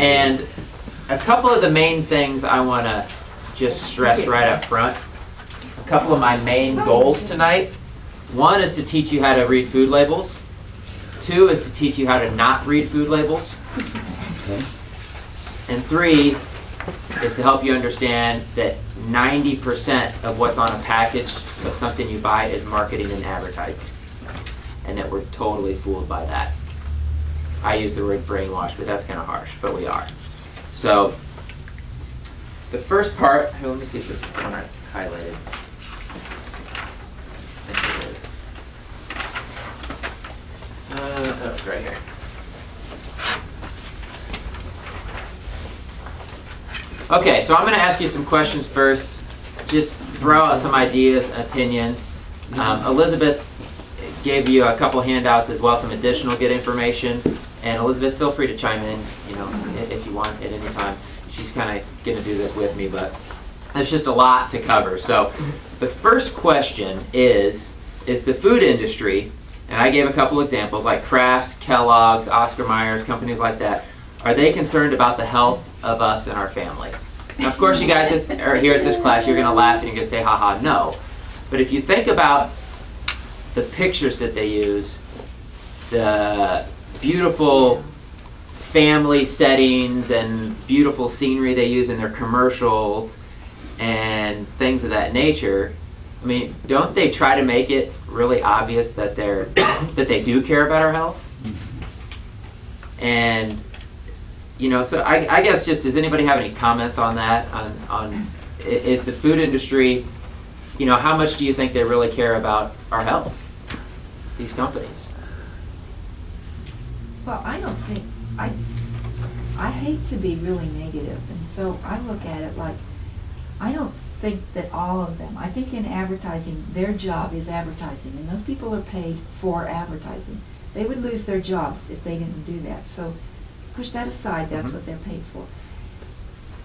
And a couple of the main things I want to just stress right up front. A couple of my main goals tonight. One is to teach you how to read food labels. Two is to teach you how to not read food labels. And three is to help you understand that 90% of what's on a package of something you buy is marketing and advertising. And that we're totally fooled by that. I use the word brainwash, but that's kind of harsh, but we are. So, the first part, let me see if this is the one I highlighted. I think it is. Oh, it's right here. Okay, so I'm going to ask you some questions first. Just throw out some ideas and opinions. Elizabeth gave you a couple handouts as well, some additional good information. And Elizabeth, feel free to chime in, if you want at any time. She's kind of going to do this with me, but there's just a lot to cover. So the first question is the food industry, and I gave a couple examples like Kraft's, Kellogg's, Oscar Mayer's, companies like that, are they concerned about the health of us and our family? Now, of course, you guys are here at this class, you're going to laugh and you're going to say, haha, no. But if you think about the pictures that they use, the beautiful family settings and beautiful scenery they use in their commercials and things of that nature, I mean, don't they try to make it really obvious that they do care about our health? And so I guess just, does anybody have any comments on that? On is the food industry, how much do you think they really care about our health, these companies? Well, I don't think, I hate to be really negative, and so I look at it like, I don't think that all of them, I think in advertising, their job is advertising, and those people are paid for advertising. They would lose their jobs if they didn't do that, so push that aside, that's what they're paid for.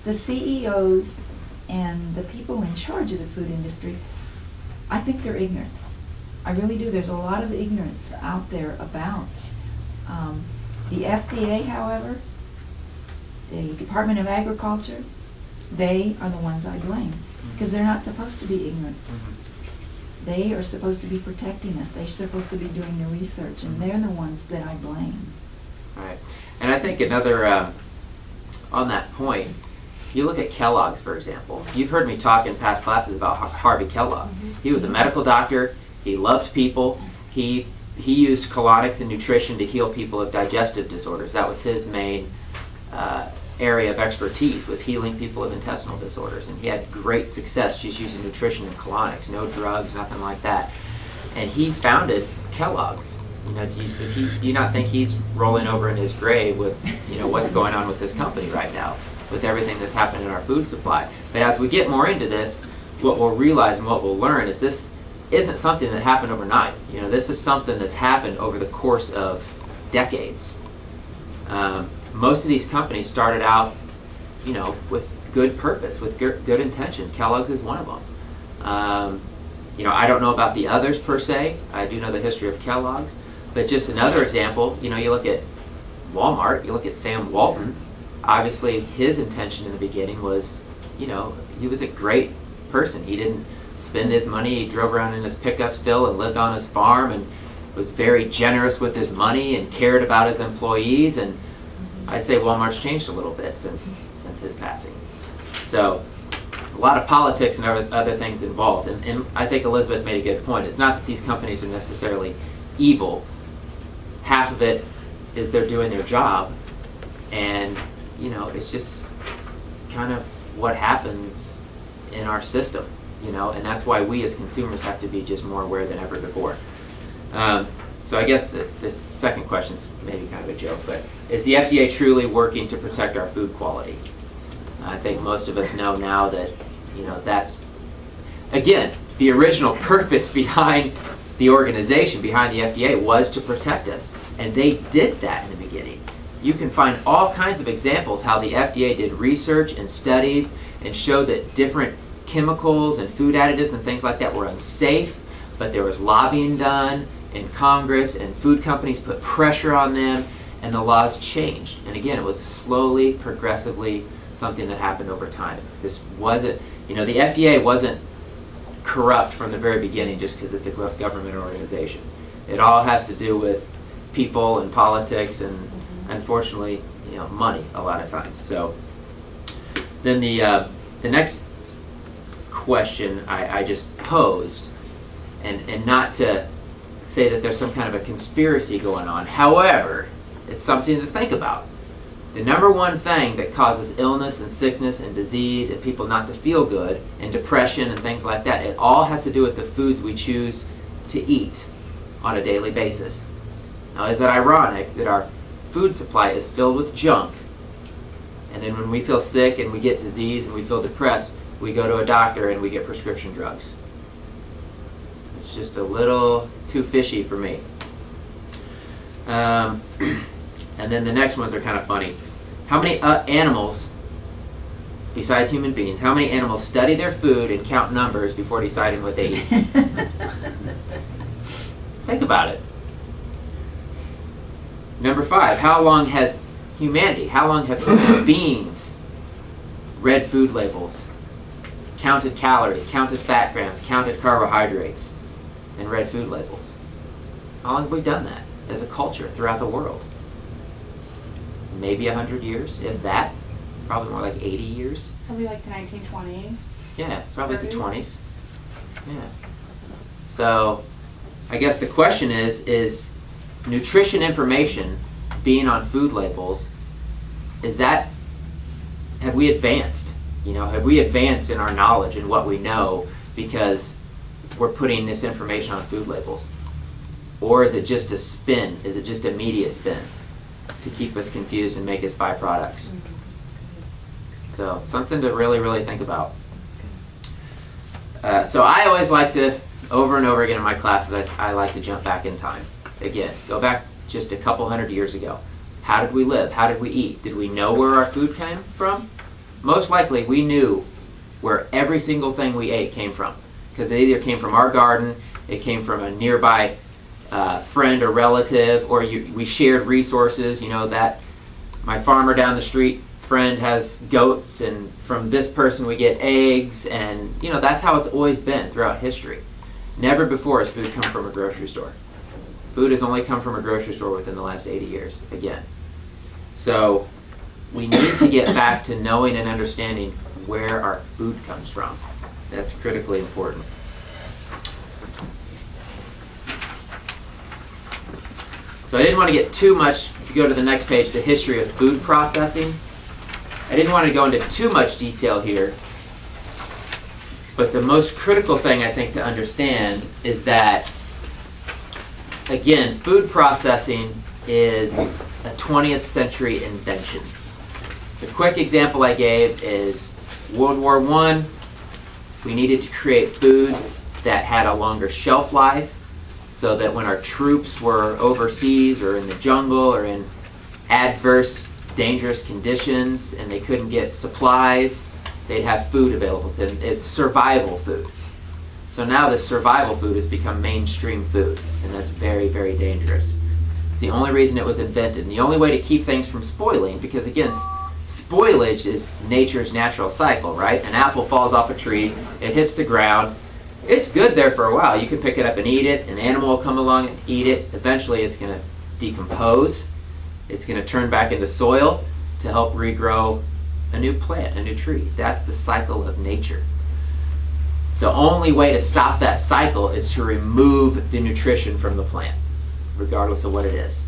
The CEOs and the people in charge of the food industry, I think they're ignorant. I really do. There's a lot of ignorance out there about. The FDA, however, the Department of Agriculture, they are the ones I blame, because they're not supposed to be ignorant. They are supposed to be protecting us. They're supposed to be doing the research, and they're the ones that I blame. Right. And I think another, on that point, you look at Kellogg's, for example. You've heard me talk in past classes about Harvey Kellogg. He was a medical doctor. He loved people. He used colonics and nutrition to heal people of digestive disorders. That was his main area of expertise, was healing people of intestinal disorders. And he had great success just using nutrition and colonics, no drugs, nothing like that. And he founded Kellogg's. Do you not think he's rolling over in his grave with what's going on with this company right now, with everything that's happened in our food supply? But as we get more into this, what we'll realize and what we'll learn is this isn't something that happened overnight. This is something that's happened over the course of decades. Most of these companies started out, with good purpose, with good intention. Kellogg's is one of them. I don't know about the others per se. I do know the history of Kellogg's. But just another example, you look at Walmart, you look at Sam Walton. Obviously, his intention in the beginning was, he was a great person. He didn't spend his money. He drove around in his pickup still and lived on his farm and was very generous with his money and cared about his employees. And I'd say Walmart's changed a little bit since his passing. So a lot of politics and other things involved. And I think Elizabeth made a good point. It's not that these companies are necessarily evil. Half of it is they're doing their job. And, it's just kind of what happens in our system. And that's why we as consumers have to be just more aware than ever before. So I guess the second question is maybe kind of a joke, but is the FDA truly working to protect our food quality? I think most of us know now that, that's, again, the original purpose behind the organization, behind the FDA, was to protect us. And they did that in the beginning. You can find all kinds of examples how the FDA did research and studies and showed that different chemicals and food additives and things like that were unsafe, but there was lobbying done in Congress, and food companies put pressure on them, and the laws changed. And again, it was slowly, progressively something that happened over time. This wasn't, the FDA wasn't corrupt from the very beginning just because it's a government organization. It all has to do with people and politics and, unfortunately, money a lot of times. So then the next question I just posed, and not to say that there's some kind of a conspiracy going on. However, it's something to think about. The number one thing that causes illness and sickness and disease and people not to feel good and depression and things like that, it all has to do with the foods we choose to eat on a daily basis. Now, is it ironic that our food supply is filled with junk, and then when we feel sick and we get disease and we feel depressed, we go to a doctor and we get prescription drugs? It's just a little too fishy for me. And then the next ones are kind of funny. How many animals, besides human beings, how many animals study their food and count numbers before deciding what they eat? Think about it. Number 5, how long have human beings read food labels, counted calories, counted fat grams, counted carbohydrates, and read food labels? How long have we done that as a culture throughout the world? Maybe 100 years, if that. Probably more like 80 years. Probably like the 1920s. Yeah, probably the 30s. 20s. Yeah. So, I guess the question is nutrition information being on food labels, have we advanced? Have we advanced in our knowledge and what we know because we're putting this information on food labels? Or is it just a spin? Is it just a media spin to keep us confused and make us buy products? So, something to really, really think about. So I always like to, over and over again in my classes, I like to jump back in time. Again, go back just a couple hundred years ago. How did we live? How did we eat? Did we know where our food came from? Most likely we knew where every single thing we ate came from, because it either came from our garden, it came from a nearby friend or relative, or we shared resources. That my farmer down the street friend has goats, and from this person we get eggs, and that's how it's always been throughout history. Never before has food come from a grocery store. Food has only come from a grocery store within the last 80 years, again. So we need to get back to knowing and understanding where our food comes from. That's critically important. So I didn't want to get too much, if you go to the next page, the history of food processing. I didn't want to go into too much detail here, but the most critical thing I think to understand is that, again, food processing is a 20th century invention. The quick example I gave is World War I. We needed to create foods that had a longer shelf life so that when our troops were overseas or in the jungle or in adverse, dangerous conditions and they couldn't get supplies, they'd have food available to them. It's survival food. So now this survival food has become mainstream food, and that's very, very dangerous. It's the only reason it was invented, and the only way to keep things from spoiling, because again, spoilage is nature's natural cycle, right? An apple falls off a tree, it hits the ground, it's good there for a while. You can pick it up and eat it, an animal will come along and eat it. Eventually it's going to decompose, it's going to turn back into soil to help regrow a new plant, a new tree. That's the cycle of nature. The only way to stop that cycle is to remove the nutrition from the plant, regardless of what it is.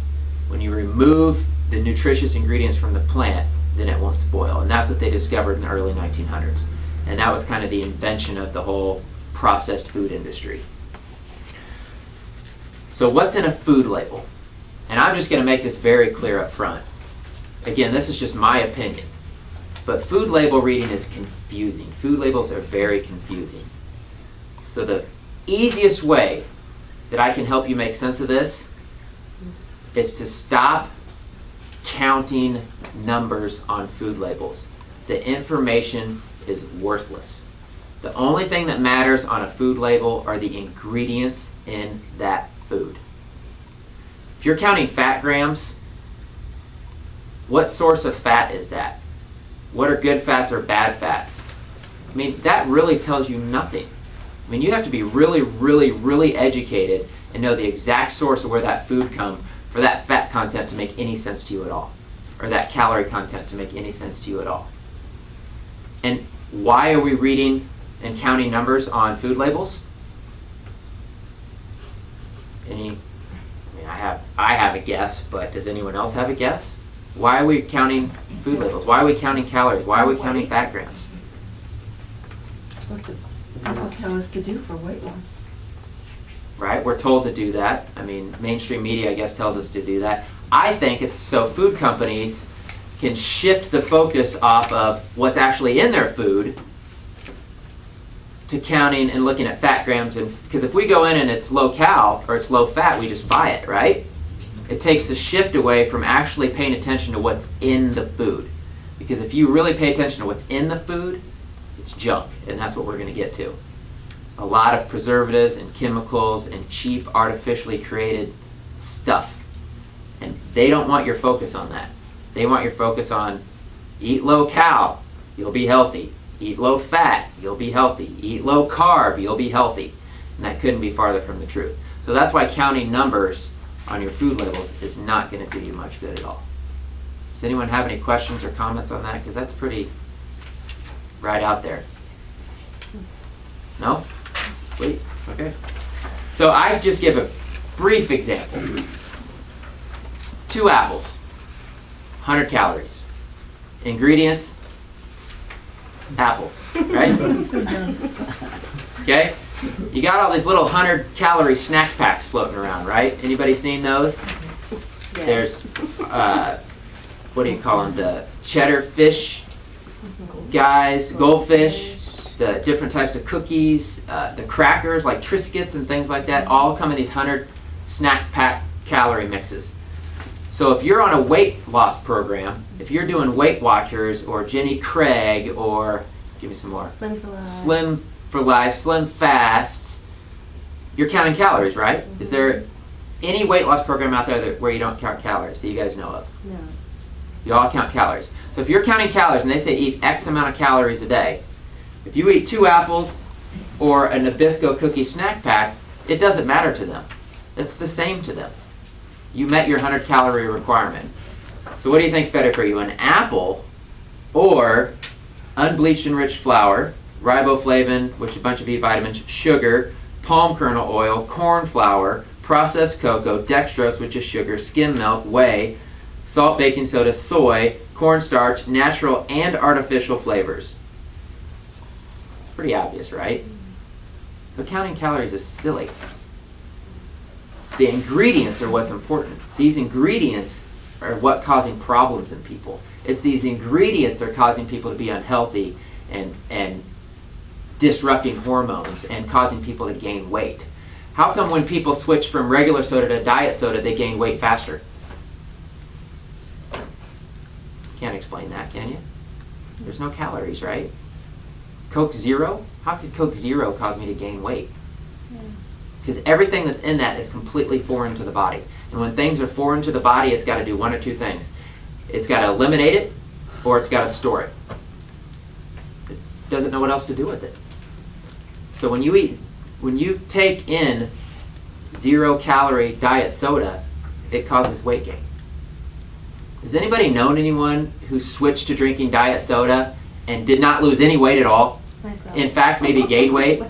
When you remove the nutritious ingredients from the plant, then it won't spoil. And that's what they discovered in the early 1900s. And that was kind of the invention of the whole processed food industry. So what's in a food label? And I'm just going to make this very clear up front. Again, this is just my opinion. But food label reading is confusing. Food labels are very confusing. So the easiest way that I can help you make sense of this is to stop counting numbers on food labels. The information is worthless. The only thing that matters on a food label are the ingredients in that food. If you're counting fat grams, What source of fat is that? What are good fats or bad fats? I mean, that really tells you nothing. I mean, you have to be really, really, really educated and know the exact source of where that food comes for that fat content to make any sense to you at all, or that calorie content to make any sense to you at all. And why are we reading and counting numbers on food labels? I have a guess, but does anyone else have a guess? Why are we counting food labels? Why are we counting calories? Why are we counting fat grams? That's what the people tell us to do for weight loss. Right? We're told to do that. I mean, mainstream media, I guess, tells us to do that. I think it's so food companies can shift the focus off of what's actually in their food to counting and looking at fat grams. And because if we go in and it's low cal or it's low fat, we just buy it, right? It takes the shift away from actually paying attention to what's in the food. Because if you really pay attention to what's in the food, it's junk, and that's what we're going to get to. A lot of preservatives and chemicals and cheap, artificially created stuff. And they don't want your focus on that. They want your focus on eat low cal, you'll be healthy. Eat low fat, you'll be healthy. Eat low carb, you'll be healthy. And that couldn't be farther from the truth. So that's why counting numbers on your food labels is not going to do you much good at all. Does anyone have any questions or comments on that? Because that's pretty right out there. No? Sweet. Okay. So I just give a brief example. 2 apples, 100 calories. Ingredients, apple, right? Okay? You got all these little 100-calorie snack packs floating around, right? Anybody seen those? Yeah. There's, what do you call them? The cheddar fish guys, goldfish, the different types of cookies, the crackers like Triscuits and things like that, all come in these 100 snack pack calorie mixes. So if you're on a weight loss program, if you're doing Weight Watchers or Jenny Craig or, give me some more, Slim for Life. Slim for Life, Slim Fast, you're counting calories, right? Mm-hmm. Is there any weight loss program out there where you don't count calories that you guys know of? No. You all count calories. So if you're counting calories and they say eat X amount of calories a day, if you eat 2 apples or a Nabisco cookie snack pack, it doesn't matter to them. It's the same to them. You met your 100-calorie requirement. So what do you think's better for you, an apple or unbleached enriched flour, riboflavin, which is a bunch of B vitamins, sugar, palm kernel oil, corn flour, processed cocoa, dextrose, which is sugar, skim milk, whey, salt, baking soda, soy, cornstarch, natural and artificial flavors? It's pretty obvious, right? So counting calories is silly. The ingredients are what's important. These ingredients are what causing problems in people. It's these ingredients that are causing people to be unhealthy and disrupting hormones and causing people to gain weight. How come when people switch from regular soda to diet soda, they gain weight faster? Can't explain that, can you? There's no calories, right? Coke Zero? How could Coke Zero cause me to gain weight? Because everything that's in that is completely foreign to the body. And when things are foreign to the body, it's got to do one or two things. It's got to eliminate it, or it's got to store it. It doesn't know what else to do with it. So when you take in 0-calorie diet soda, it causes weight gain. Has anybody known anyone who switched to drinking diet soda and did not lose any weight at all? Myself. In fact, maybe gained weight?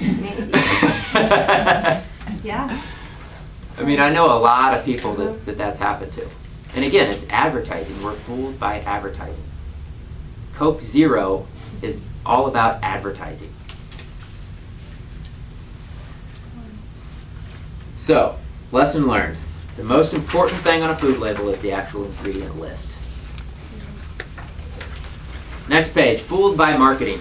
Yeah. I mean, I know a lot of people that's happened to. And again, it's advertising. We're fooled by advertising. Coke Zero is all about advertising. So, lesson learned. The most important thing on a food label is the actual ingredient list. Next page, fooled by marketing.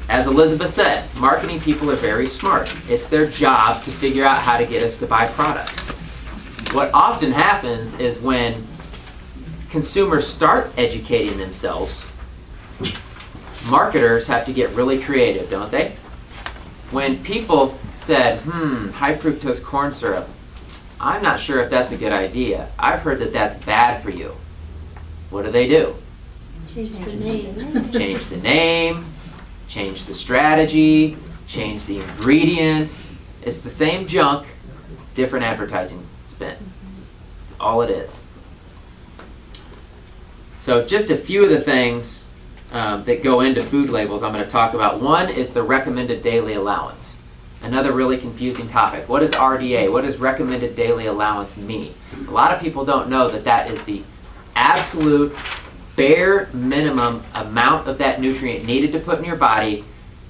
As Elizabeth said, marketing people are very smart. It's their job to figure out how to get us to buy products. What often happens is when consumers start educating themselves, marketers have to get really creative, don't they? When people said, high fructose corn syrup, I'm not sure if that's a good idea. I've heard that that's bad for you. What do? Change the name. Change the name, change the strategy, change the ingredients. It's the same junk, different advertising spin. That's all it is. So just a few of the things that go into food labels I'm going to talk about. One is the recommended daily allowance. Another really confusing topic. What is RDA? What does recommended daily allowance mean? A lot of people don't know that that is the absolute bare minimum amount of that nutrient needed to put in your body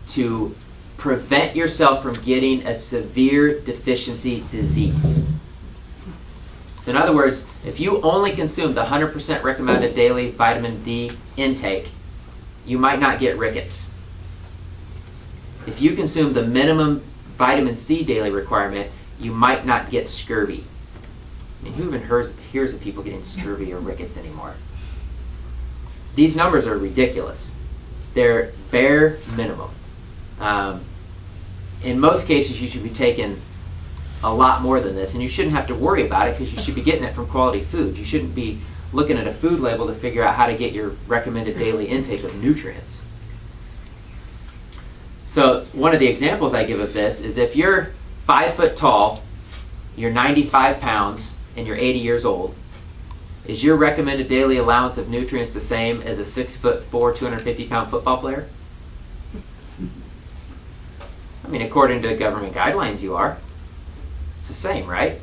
to prevent yourself from getting a severe deficiency disease. So in other words, if you only consume the 100% recommended daily vitamin D intake, you might not get rickets. If you consume the minimum vitamin C daily requirement, you might not get scurvy. I mean, who even hears of people getting scurvy or rickets anymore? These numbers are ridiculous. They're bare minimum. In most cases, you should be taking a lot more than this, and you shouldn't have to worry about it because you should be getting it from quality food. You shouldn't be looking at a food label to figure out how to get your recommended daily intake of nutrients. So one of the examples I give of this is if you're 5 foot tall, you're 95 pounds, and you're 80 years old, is your recommended daily allowance of nutrients the same as a 6'4", 250-pound football player? I mean, according to government guidelines, you are. It's the same, right?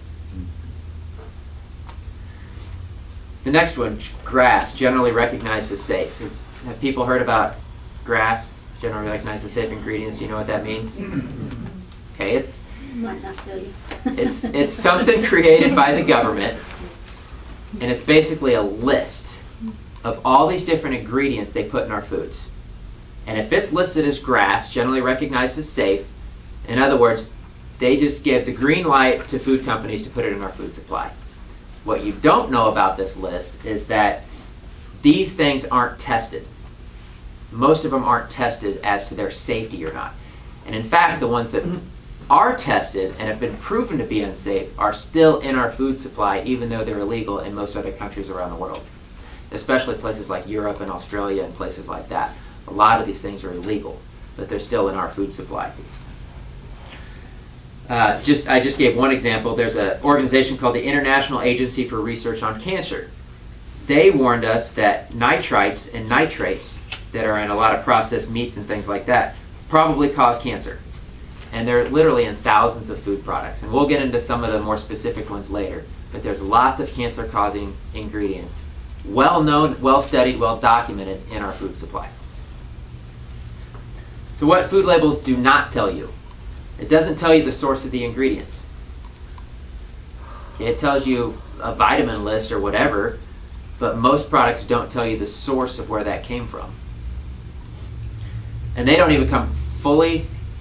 The next one, grass, generally recognized as safe. Have people heard about grass, generally recognized as safe ingredients? You know what that means? Okay, Might not tell you. it's something created by the government, and it's basically a list of all these different ingredients they put in our foods. And if it's listed as grass, generally recognized as safe, in other words, they just give the green light to food companies to put it in our food supply. What you don't know about this list is that these things aren't tested. Most of them aren't tested as to their safety or not. And in fact, the ones that are tested and have been proven to be unsafe are still in our food supply, even though they're illegal in most other countries around the world, especially places like Europe and Australia and places like that. A lot of these things are illegal, but they're still in our food supply. I just gave one example. There's an organization called the International Agency for Research on Cancer. They warned us that nitrites and nitrates that are in a lot of processed meats and things like that probably cause cancer. And they're literally in thousands of food products. And we'll get into some of the more specific ones later. But there's lots of cancer-causing ingredients, well-known, well-studied, well-documented in our food supply. So what food labels do not tell you? It doesn't tell you the source of the ingredients. It tells you a vitamin list or whatever, but most products don't tell you the source of where that came from. And they don't even come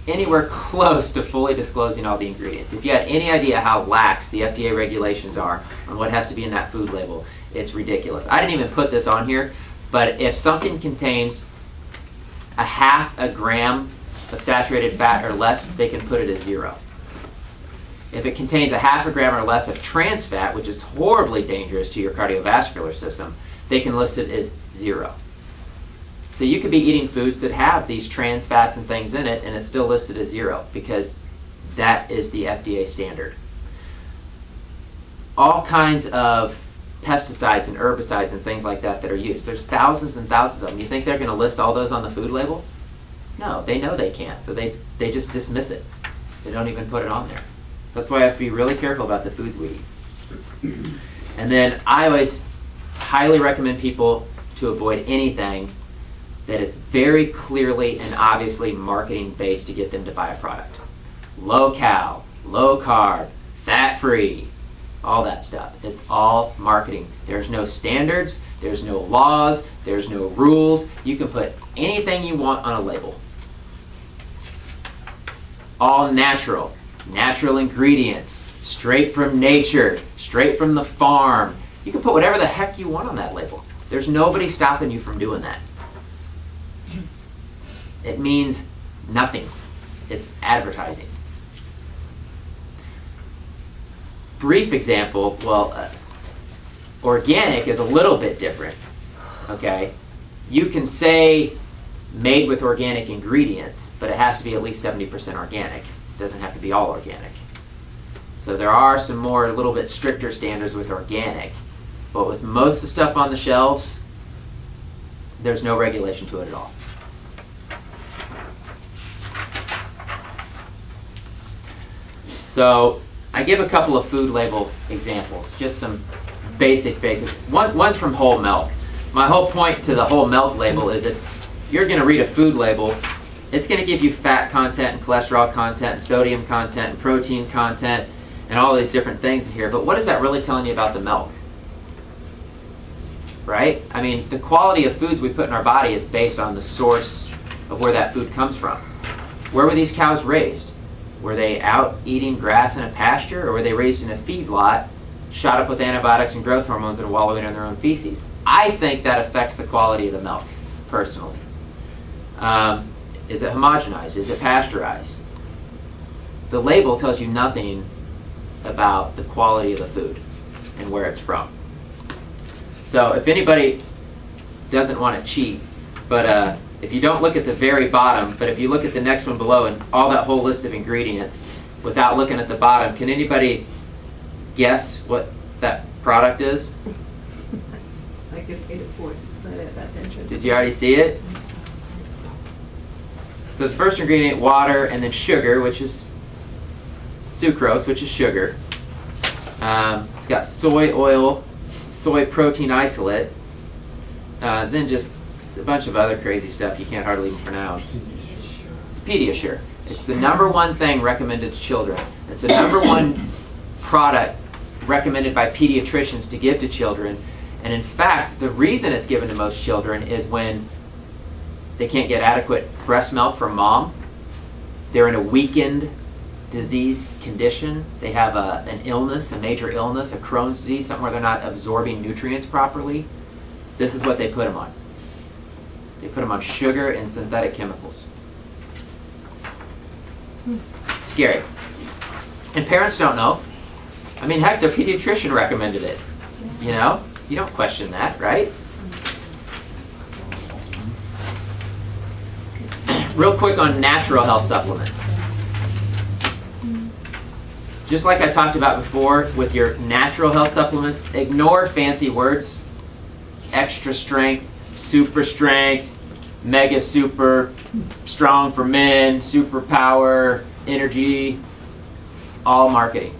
anywhere close to fully disclosing all the ingredients. If you had any idea how lax the FDA regulations are on what has to be in that food label, it's ridiculous. I didn't even put this on here, but if something contains a half a gram of saturated fat or less, they can put it as 0. If it contains a half a gram or less of trans fat, which is horribly dangerous to your cardiovascular system, they can list it as 0. So you could be eating foods that have these trans fats and things in it, and it's still listed as 0 because that is the FDA standard. All kinds of pesticides and herbicides and things like that are used. There's thousands and thousands of them. You think they're going to list all those on the food label? No, they know they can't, so they just dismiss it. They don't even put it on there. That's why I have to be really careful about the foods we eat. And then I always highly recommend people to avoid anything that is very clearly and obviously marketing based to get them to buy a product. Low cal, low carb, fat free, all that stuff. It's all marketing. There's no standards, there's no laws, there's no rules. You can put anything you want on a label. All natural ingredients, straight from nature, straight from the farm. You can put whatever the heck you want on that label. There's nobody stopping you from doing that. It means nothing. It's advertising. Brief example, organic is a little bit different. okay, you can say made with organic ingredients, but it has to be at least 70% organic. It doesn't have to be all organic. So there are some more, a little bit stricter standards with organic, but with most of the stuff on the shelves, there's no regulation to it at all. So I give a couple of food label examples, just some basic bacon. One's from whole milk. My whole point to the whole milk label is if you're going to read a food label, it's going to give you fat content and cholesterol content and sodium content and protein content and all these different things in here. But what is that really telling you about the milk? Right? I mean, the quality of foods we put in our body is based on the source of where that food comes from. Where were these cows raised? Were they out eating grass in a pasture, or were they raised in a feedlot, shot up with antibiotics and growth hormones and wallowing in their own feces? I think that affects the quality of the milk, personally. Is it homogenized? Is it pasteurized? The label tells you nothing about the quality of the food and where it's from. So if anybody doesn't want to cheat, but if you don't look at the very bottom, but if you look at the next one below and all that whole list of ingredients without looking at the bottom, can anybody guess what that product is? I could pay the point, but that's interesting. Did you already see it? So the first ingredient, water, and then sugar, which is sucrose, which is sugar. It's got soy oil, soy protein isolate, then just a bunch of other crazy stuff you can't hardly even pronounce. It's Pediasure. It's the number one thing recommended to children. It's the number one product recommended by pediatricians to give to children. And in fact, the reason it's given to most children is when they can't get adequate breast milk from mom. They're in a weakened disease condition. They have an illness, a major illness, a Crohn's disease, something where they're not absorbing nutrients properly. This is what they put them on. They put them on sugar and synthetic chemicals. It's scary. And parents don't know. I mean, heck, their pediatrician recommended it. You know? You don't question that, right? Real quick on natural health supplements. Just like I talked about before with your natural health supplements, ignore fancy words. Extra strength, super strength, mega super, strong for men, superpower, energy, all marketing.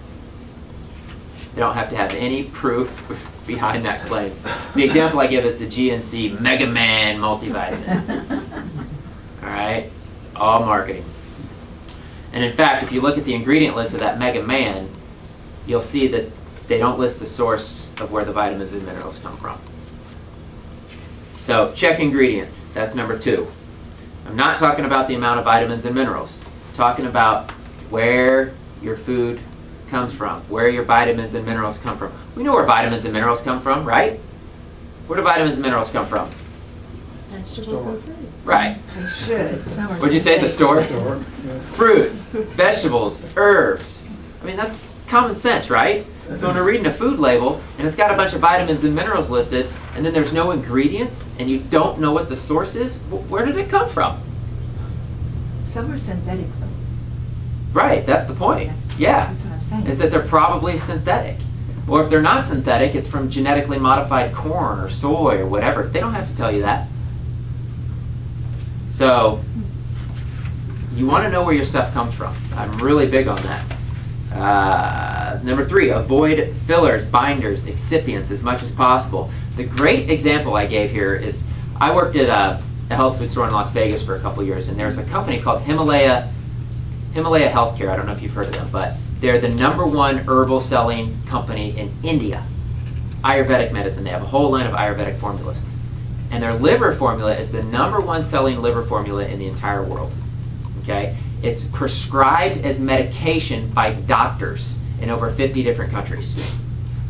They don't have to have any proof behind that claim. The example I give is the GNC Mega Man multivitamin. All right? It's all marketing. And in fact, if you look at the ingredient list of that Mega Man, you'll see that they don't list the source of where the vitamins and minerals come from. So check ingredients. That's number 2. I'm not talking about the amount of vitamins and minerals. I'm talking about where your food comes from, where your vitamins and minerals come from. We know where vitamins and minerals come from, right? Where do vitamins and minerals come from? Vegetables and fruits. Right. They should. Some are What'd you say, the synthetic. store? Fruits, vegetables, herbs. I mean, that's common sense, right? So when we're reading a food label and it's got a bunch of vitamins and minerals listed and then there's no ingredients and you don't know what the source is, where did it come from? Some are synthetic though. Right, that's the point. Yeah, That's what I'm saying. is that they're probably synthetic. Or if they're not synthetic, it's from genetically modified corn or soy or whatever. They don't have to tell you that. So you want to know where your stuff comes from. I'm really big on that. Number 3, avoid fillers, binders, excipients as much as possible. The great example I gave here is I worked at a health food store in Las Vegas for a couple years, and there's a company called Himalaya Healthcare. I don't know if you've heard of them, but they're the number 1 herbal selling company in India. Ayurvedic medicine. They have a whole line of Ayurvedic formulas. And their liver formula is the number 1 selling liver formula in the entire world. Okay? It's prescribed as medication by doctors in over 50 different countries.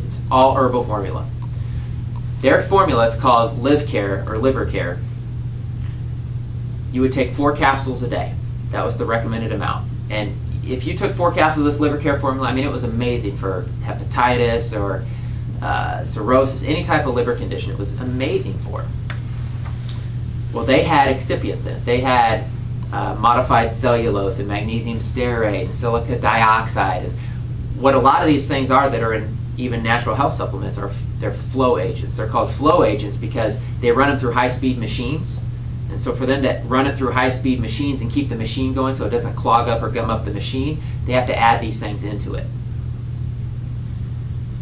It's all herbal formula. Their formula, it's called Live Care or Liver Care. You would take 4 capsules a day. That was the recommended amount. And if you took 4 capsules of this Liver Care formula, I mean, it was amazing for hepatitis or cirrhosis, any type of liver condition. It was amazing for it. Well, they had excipients in it. They had modified cellulose and magnesium stearate and silica dioxide. And what a lot of these things are that are in even natural health supplements are they're flow agents. They're called flow agents because they run them through high-speed machines. And so for them to run it through high-speed machines and keep the machine going so it doesn't clog up or gum up the machine, they have to add these things into it.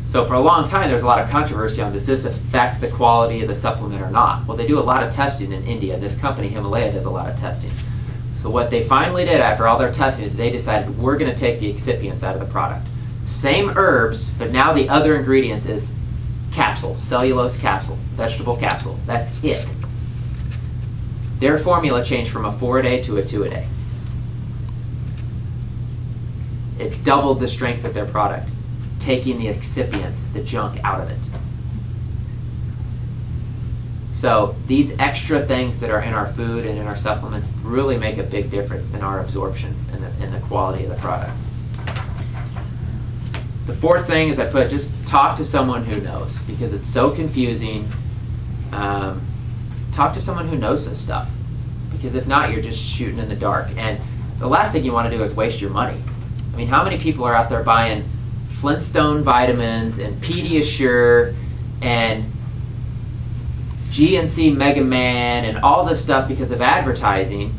So for a long time, there's a lot of controversy on does this affect the quality of the supplement or not. Well, they do a lot of testing in India. This company, Himalaya, does a lot of testing. So what they finally did after all their testing is they decided we're going to take the excipients out of the product. Same herbs, but now the other ingredients is capsule, cellulose capsule, vegetable capsule. That's it. Their formula changed from a 4-a-day to a 2-a-day. It doubled the strength of their product, taking the excipients, the junk, out of it. So these extra things that are in our food and in our supplements really make a big difference in our absorption and the quality of the product. The fourth thing is I put just talk to someone who knows, because it's so confusing. Talk to someone who knows this stuff, because if not, you're just shooting in the dark. And the last thing you want to do is waste your money. I mean, how many people are out there buying Flintstone vitamins and Pediasure and GNC Mega Man and all this stuff because of advertising,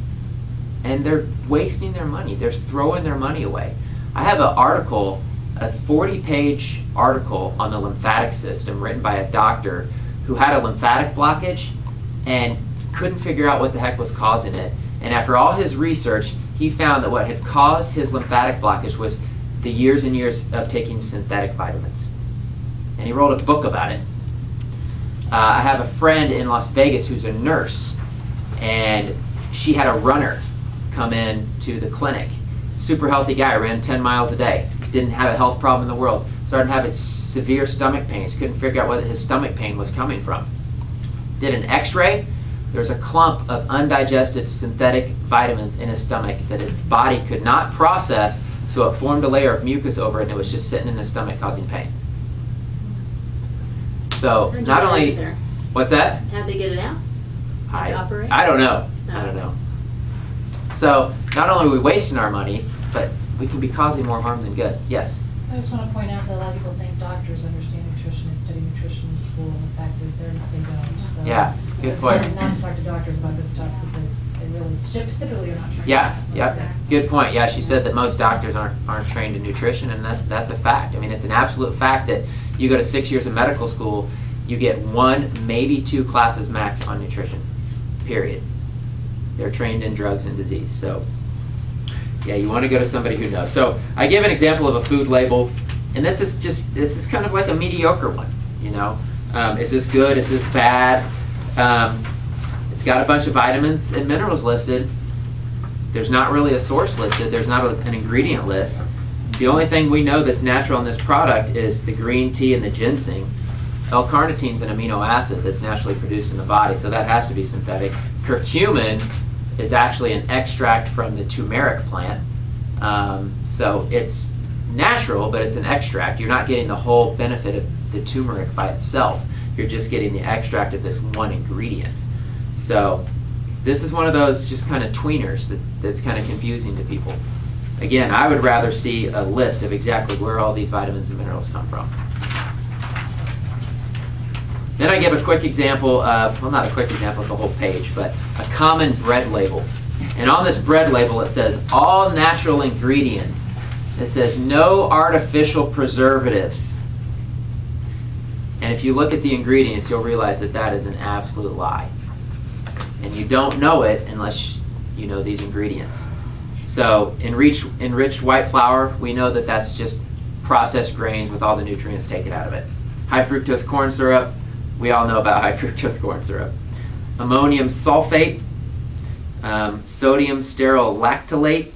and they're wasting their money. They're throwing their money away. I have an article, a 40-page article on the lymphatic system written by a doctor who had a lymphatic blockage and couldn't figure out what the heck was causing it. And after all his research, he found that what had caused his lymphatic blockage was the years and years of taking synthetic vitamins. And he wrote a book about it. I have a friend in Las Vegas who's a nurse, and she had a runner come in to the clinic. Super healthy guy, ran 10 miles a day, didn't have a health problem in the world, started having severe stomach pains, couldn't figure out where his stomach pain was coming from. Did an x-ray, there's a clump of undigested synthetic vitamins in his stomach that his body could not process, so it formed a layer of mucus over it, and it was just sitting in his stomach causing pain. So How'd you not get only, it there? what's that? How'd they get it out? How'd they operate? I don't know. No. I don't know. So not only are we wasting our money, but we can be causing more harm than good. Yes? I just want to point out that a lot of people think doctors understand nutrition and study nutrition in school, and the fact is they don't. So Yeah, good it's point. important not to talk to doctors about this stuff because they really typically are not trained. Yeah, yep. Exactly. Good point. Yeah, she said that most doctors aren't trained in nutrition, and that's a fact. I mean, it's an absolute fact that you go to 6 years of medical school, you get 1, maybe 2 classes max on nutrition, period. They're trained in drugs and disease. So, yeah, you want to go to somebody who knows. So I give an example of a food label, and this is kind of like a mediocre one, you know. Is this good? Is this bad? It's got a bunch of vitamins and minerals listed. There's not really a source listed. There's not an ingredient list. The only thing we know that's natural in this product is the green tea and the ginseng. L-carnitine is an amino acid that's naturally produced in the body, so that has to be synthetic. Curcumin is actually an extract from the turmeric plant. So it's natural, but it's an extract. You're not getting the whole benefit of the turmeric by itself. You're just getting the extract of this one ingredient. So this is one of those just kind of tweeners that's kind of confusing to people. Again, I would rather see a list of exactly where all these vitamins and minerals come from. Then I give a quick example of, well, not a quick example, it's a whole page, but a common bread label. And on this bread label it says all natural ingredients. It says no artificial preservatives. And if you look at the ingredients, you'll realize that that is an absolute lie. And you don't know it unless you know these ingredients. So enriched white flour, we know that that's just processed grains with all the nutrients taken out of it. High fructose corn syrup, we all know about high fructose corn syrup. Ammonium sulfate, sodium stearyl lactylate,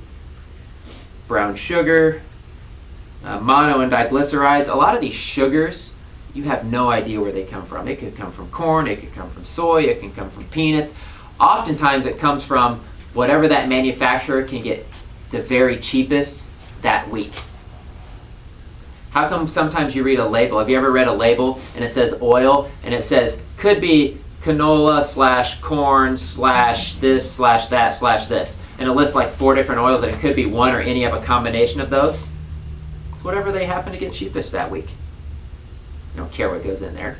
brown sugar, mono and diglycerides. A lot of these sugars, you have no idea where they come from. It could come from corn, it could come from soy, it can come from peanuts. Oftentimes it comes from whatever that manufacturer can get the very cheapest that week. How come sometimes you read a label? Have you ever read a label and it says oil and it says could be canola slash corn slash this slash that slash this. And it lists like 4 different oils, and it could be one or any of a combination of those. It's whatever they happen to get cheapest that week. You don't care what goes in there.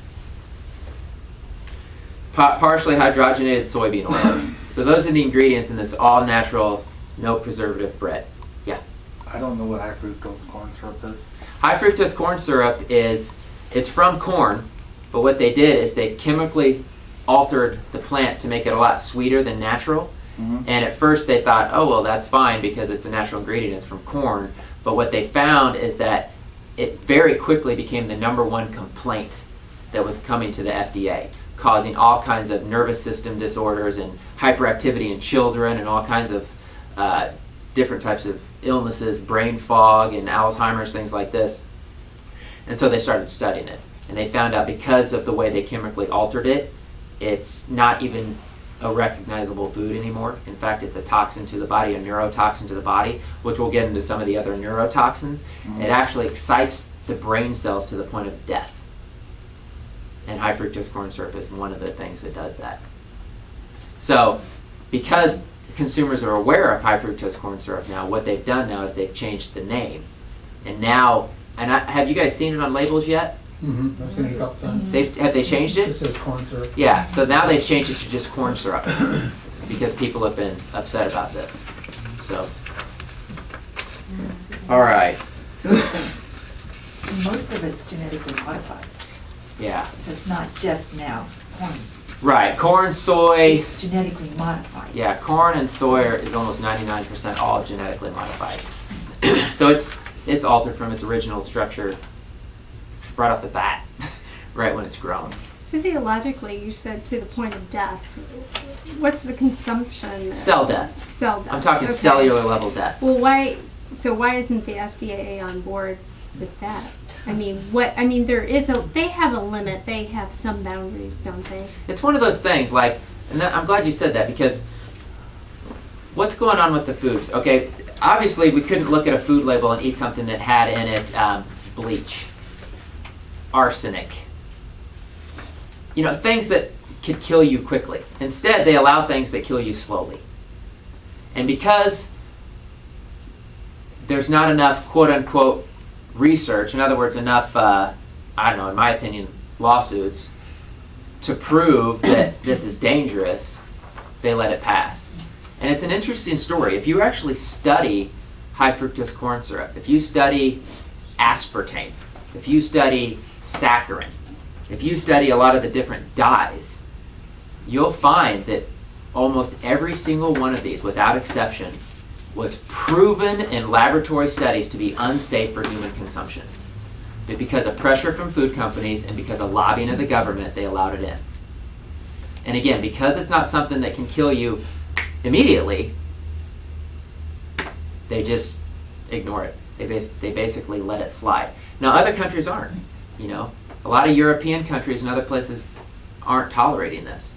Partially hydrogenated soybean oil. So those are the ingredients in this all-natural, no preservative bread. Yeah. I don't know what high fructose corn syrup is. High fructose corn syrup it's from corn, but what they did is they chemically altered the plant to make it a lot sweeter than natural. Mm-hmm. And at first they thought, oh, well, that's fine because it's a natural ingredient, it's from corn. But what they found is that it very quickly became the #1 complaint that was coming to the FDA, causing all kinds of nervous system disorders and hyperactivity in children and all kinds of different types of illnesses, brain fog and Alzheimer's, things like this. And so they started studying it. And they found out because of the way they chemically altered it, it's not even a recognizable food anymore. In fact, it's a toxin to the body, a neurotoxin to the body, which we'll get into some of the other neurotoxins. Mm-hmm. It actually excites the brain cells to the point of death. And high fructose corn syrup is one of the things that does that. So, because consumers are aware of high fructose corn syrup now, what they've done now is they've changed the name. And now, have you guys seen it on labels yet? Mm-hmm. I've seen it a couple times. Have they changed It it? says corn syrup. Yeah, so now they've changed it to just corn syrup because people have been upset about this. So, all right, Most of it's genetically modified, yeah, so it's not just now corn. right. Corn, soy, It's genetically modified. yeah, corn and soy is almost 99% all genetically modified. So it's altered from its original structure right off the bat, right when it's grown. Physiologically, you said to the point of death. What's the consumption? Cell death. Cell death. I'm talking Okay. cellular level death. Well, why isn't the FDA on board with that? I mean, they have a limit. They have some boundaries, don't they? It's one of those things, like, and I'm glad you said that because what's going on with the foods? Okay, obviously we couldn't look at a food label and eat something that had in it bleach, arsenic, things that could kill you quickly. Instead, they allow things that kill you slowly. And because there's not enough quote-unquote research, in other words, enough, in my opinion, lawsuits to prove that this is dangerous, they let it pass. And it's an interesting story. If you actually study high fructose corn syrup, if you study aspartame, if you study saccharin, if you study a lot of the different dyes, you'll find that almost every single one of these, without exception, was proven in laboratory studies to be unsafe for human consumption. But because of pressure from food companies and because of lobbying of the government, they allowed it in. And again, because it's not something that can kill you immediately, they just ignore it. They basically let it slide. Now, other countries aren't. A lot of European countries and other places aren't tolerating this.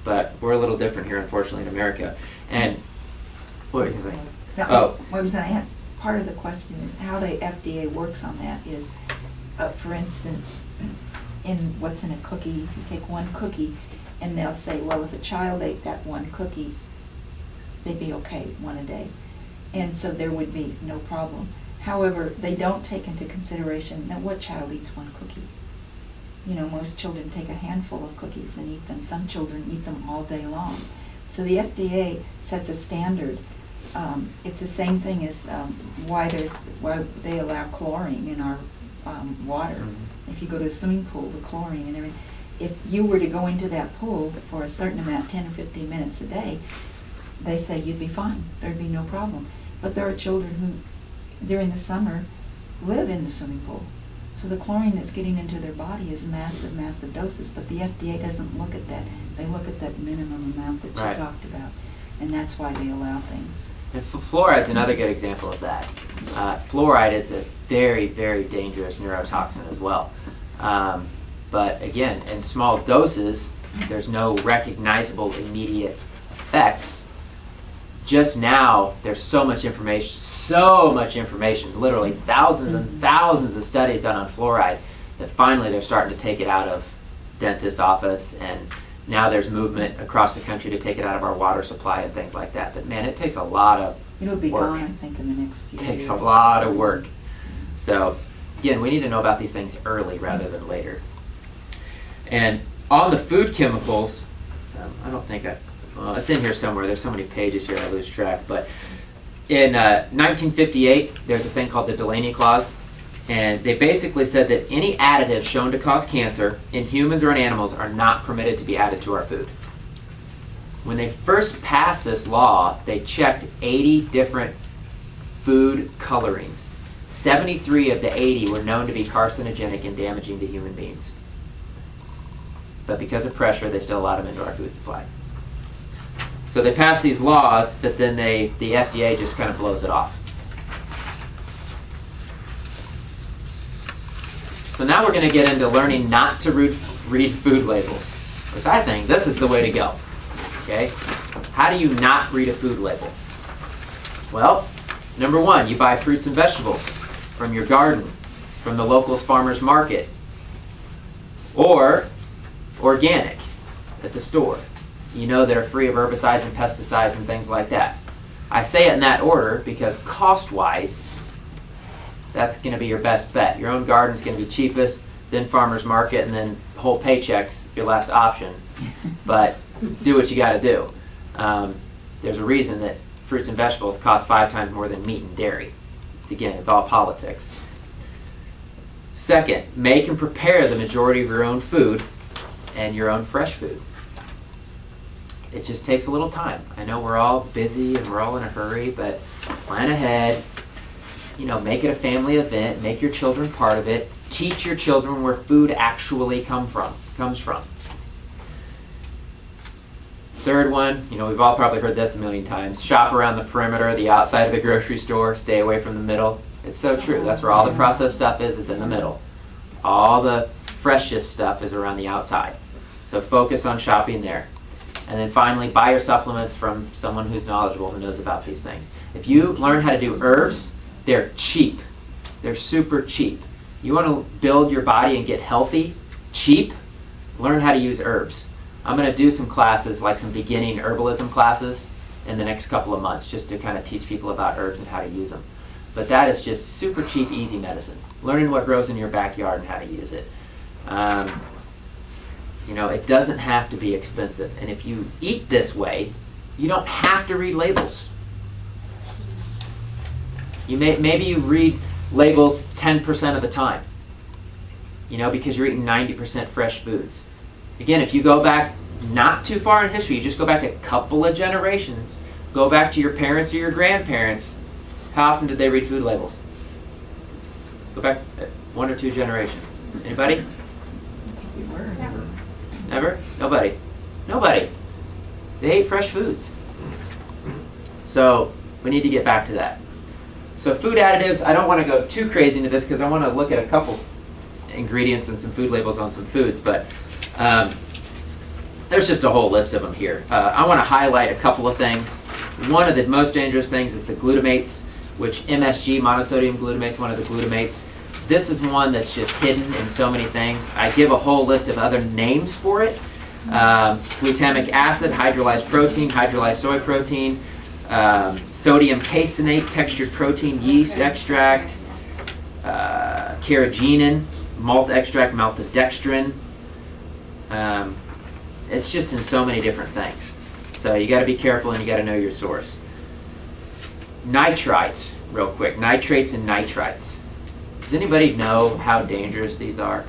But we're a little different here, unfortunately, in America. And what are you going to say? What was that? I had part of the question is how the FDA works on that is, for instance, in what's in a cookie, if you take one cookie, and they'll say, well, if a child ate that one cookie, they'd be okay, one a day. And so there would be no problem. However, they don't take into consideration that what child eats one cookie. Most children take a handful of cookies and eat them. Some children eat them all day long. So the FDA sets a standard. It's the same thing as why they allow chlorine in our water. If you go to a swimming pool, the chlorine and everything. If you were to go into that pool for a certain amount, 10 or 15 minutes a day, they say you'd be fine. There'd be no problem. But there are children who, during the summer, live in the swimming pool. So the chlorine that's getting into their body is massive, massive doses. But the FDA doesn't look at that. They look at that minimum amount that Right. you talked about. And that's why they allow things. And fluoride's another good example of that. Fluoride is a very, very dangerous neurotoxin as well. But again, in small doses, there's no recognizable immediate effects. Just now, there's so much information, literally thousands and thousands of studies done on fluoride, that finally they're starting to take it out of dentist office, and now there's movement across the country to take it out of our water supply and things like that. But man, it takes a lot of It'll be work. gone, I think, in the next few years. Takes a lot of work. So again, we need to know about these things early rather than later. And on the food chemicals, I don't think well, it's in here somewhere. There's so many pages here I lose track. But in 1958, there's a thing called the Delaney Clause. And they basically said that any additives shown to cause cancer in humans or in animals are not permitted to be added to our food. When they first passed this law, they checked 80 different food colorings. 73 of the 80 were known to be carcinogenic and damaging to human beings. But because of pressure, they still allowed them into our food supply. So they passed these laws, but then the FDA just kind of blows it off. So now we're going to get into learning not to read food labels, which I think this is the way to go. Okay? How do you not read a food label? Well, number one, you buy fruits and vegetables from your garden, from the local farmer's market, or organic at the store. You know they're free of herbicides and pesticides and things like that. I say it in that order because cost-wise, that's going to be your best bet. Your own garden's going to be cheapest, then farmer's market, and then whole paycheck's your last option. But do what you got to do. There's a reason that fruits and vegetables cost 5 times more than meat and dairy. It's all politics. Second, make and prepare the majority of your own food and your own fresh food. It just takes a little time. I know we're all busy and we're all in a hurry, but plan ahead. Make it a family event. Make your children part of it. Teach your children where food actually comes from. Third one, we've all probably heard this a million times. Shop around the perimeter, the outside of the grocery store. Stay away from the middle. It's so true. That's where all the processed stuff is in the middle. All the freshest stuff is around the outside. So focus on shopping there. And then finally, buy your supplements from someone who's knowledgeable, who knows about these things. If you learn how to do herbs, they're cheap. They're super cheap. You want to build your body and get healthy, cheap, learn how to use herbs. I'm going to do some classes, like some beginning herbalism classes, in the next couple of months, just to kind of teach people about herbs and how to use them. But that is just super cheap, easy medicine. Learning what grows in your backyard and how to use it. It doesn't have to be expensive. And if you eat this way, you don't have to read labels. Maybe you read labels 10% of the time, because you're eating 90% fresh foods. Again, if you go back not too far in history, you just go back a couple of generations, go back to your parents or your grandparents, how often did they read food labels? Go back 1 or 2 generations. Anybody? Never? Nobody. They ate fresh foods. So we need to get back to that. So food additives, I don't want to go too crazy into this because I want to look at a couple ingredients and some food labels on some foods, but there's just a whole list of them here. I want to highlight a couple of things. One of the most dangerous things is the glutamates, which MSG, monosodium glutamate, is one of the glutamates. This is one that's just hidden in so many things. I give a whole list of other names for it. Glutamic acid, hydrolyzed protein, hydrolyzed soy protein, sodium caseinate, textured protein, yeast extract, carrageenan, malt extract, maltodextrin. It's just in so many different things. So you got to be careful and you got to know your source. Nitrites, real quick. Nitrates and nitrites. Does anybody know how dangerous these are?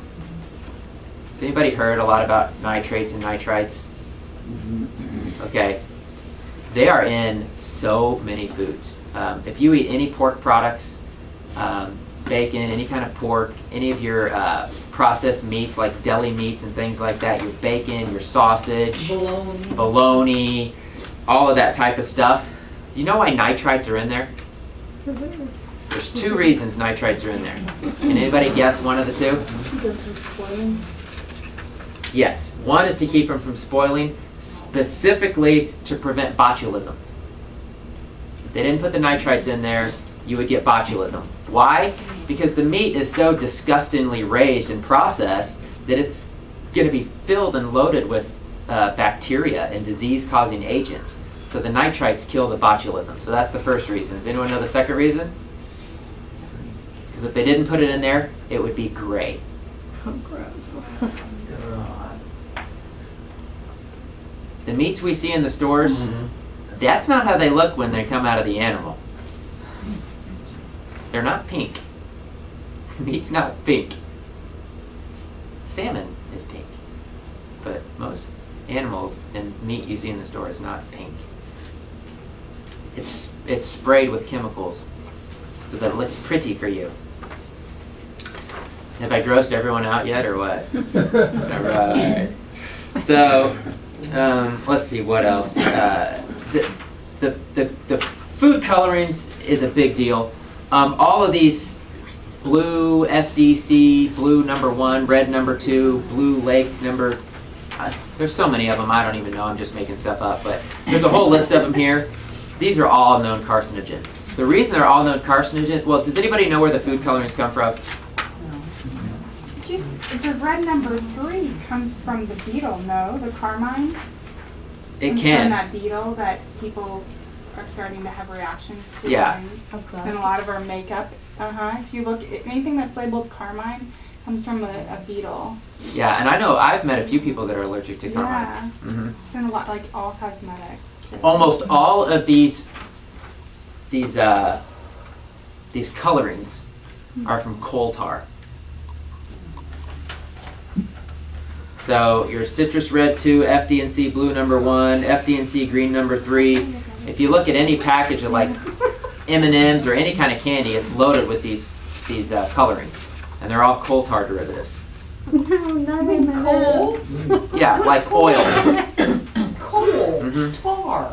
Has anybody heard a lot about nitrates and nitrites? Okay. They are in so many foods. If you eat any pork products, bacon, any kind of pork, any of your processed meats like deli meats and things like that, your bacon, your sausage, bologna, all of that type of stuff. Do you know why nitrites are in there? There's 2 reasons nitrites are in there. Can anybody guess one of the 2? Keep them from spoiling. Yes. One is to keep them from spoiling, specifically to prevent botulism. If they didn't put the nitrites in there, you would get botulism. Why? Because the meat is so disgustingly raised and processed that it's going to be filled and loaded with bacteria and disease-causing agents. So the nitrites kill the botulism. So that's the first reason. Does anyone know the second reason? Because if they didn't put it in there, it would be gray. Oh, gross. The meats we see in the stores, that's not how they look when they come out of the animal. They're not pink. Meat's not pink. Salmon is pink. But most animals and meat you see in the store is not pink. It's sprayed with chemicals so that it looks pretty for you. Have I grossed everyone out yet, or what? All right. So, let's see what else. The food colorings is a big deal. All of these blue FDC, blue #1, red #2, blue lake number. There's so many of them. I don't even know. I'm just making stuff up. But there's a whole list of them here. These are all known carcinogens. The reason they're all known carcinogens. Well, does anybody know where the food colorings come from? Just the red #3 comes from the beetle, no? The carmine? It Comes can. From that beetle that people are starting to have reactions to. Yeah. And it's in a lot of our makeup. If you look, anything that's labeled carmine comes from a beetle. Yeah, and I know I've met a few people that are allergic to carmine. Yeah. Mm-hmm. It's in a lot, like all cosmetics. Almost all of these colorings are from coal tar. So your citrus red 2, FD&C blue #1, FD&C green #3. If you look at any package of like M&Ms or any kind of candy, it's loaded with these colorings, and they're all coal tar derivatives. No, not even Coals? Yeah, like oil. Coal, Mhm. tar.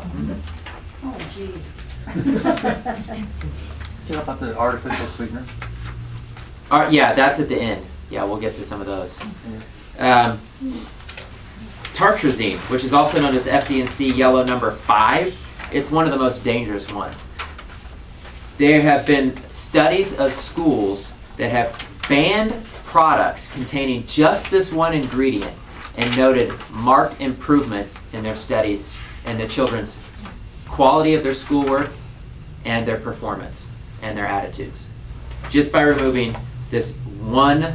Oh, gee. What about the artificial sweetener? Yeah, that's at the end. Yeah, we'll get to some of those. Tartrazine, which is also known as FD&C yellow #5, it's one of the most dangerous ones. There have been studies of schools that have banned products containing just this one ingredient and noted marked improvements in their studies and the children's quality of their schoolwork and their performance and their attitudes, just by removing this one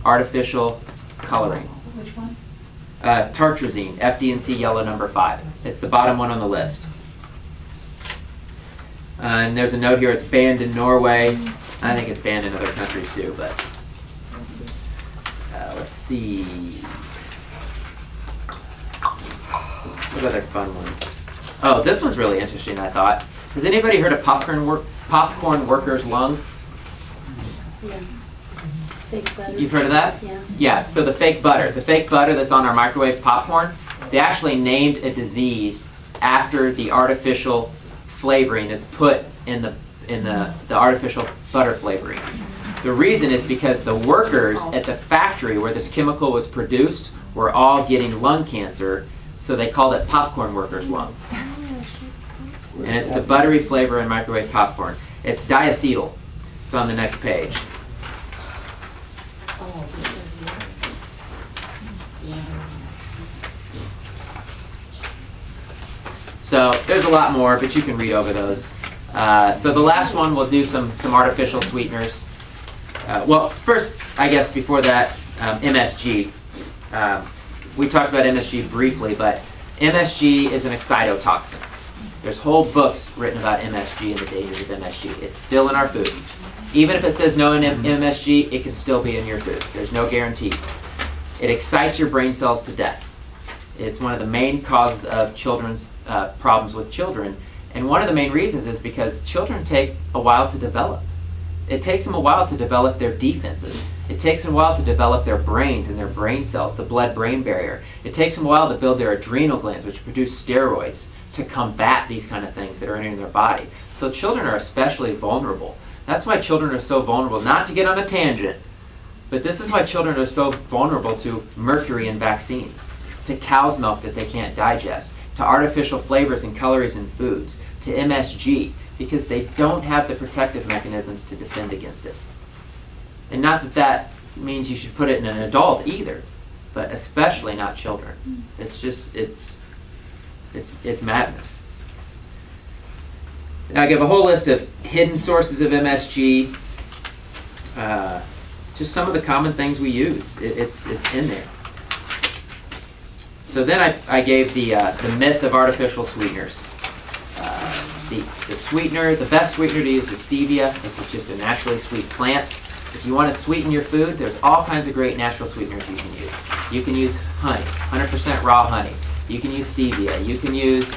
artificial coloring. Which one? Tartrazine, FD&C yellow #5. It's the bottom one on the list. And there's a note here, it's banned in Norway. I think it's banned in other countries too, but let's see. What other fun ones? Oh, this one's really interesting, I thought. Has anybody heard of popcorn worker's lung? Yeah. Fake butter. You've heard of that? Yeah. Yeah, so the fake butter that's on our microwave popcorn, they actually named a disease after the artificial flavoring that's put in the artificial butter flavoring. The reason is because the workers at the factory where this chemical was produced were all getting lung cancer, so they called it popcorn worker's lung. And it's the buttery flavor in microwave popcorn. It's diacetyl. It's on the next page. So there's a lot more, but you can read over those. So the last one, we'll do some artificial sweeteners. Well, first, I guess before that, MSG. We talked about MSG briefly, but MSG is an excitotoxin. There's whole books written about MSG and the dangers of MSG. It's still in our food. Even if it says no in MSG, it can still be in your food. There's no guarantee. It excites your brain cells to death. It's one of the main causes of children's problems with children. And one of the main reasons is because children take a while to develop. It takes them a while to develop their defenses. It takes them a while to develop their brains and their brain cells, the blood-brain barrier. It takes them a while to build their adrenal glands, which produce steroids to combat these kind of things that are entering their body. So children are especially vulnerable. That's why children are so vulnerable, not to get on a tangent, but this is why children are so vulnerable to mercury in vaccines, to cow's milk that they can't digest, to artificial flavors and colorings in foods, to MSG, because they don't have the protective mechanisms to defend against it. And not that that means you should put it in an adult either, but especially not children. It's just, it's madness. Now I give a whole list of hidden sources of MSG, just some of the common things we use. It's in there. So then I gave the myth of artificial sweeteners. The sweetener, the best sweetener to use is stevia. It's just a naturally sweet plant. If you want to sweeten your food, there's all kinds of great natural sweeteners you can use. You can use honey, 100% raw honey. You can use stevia. You can use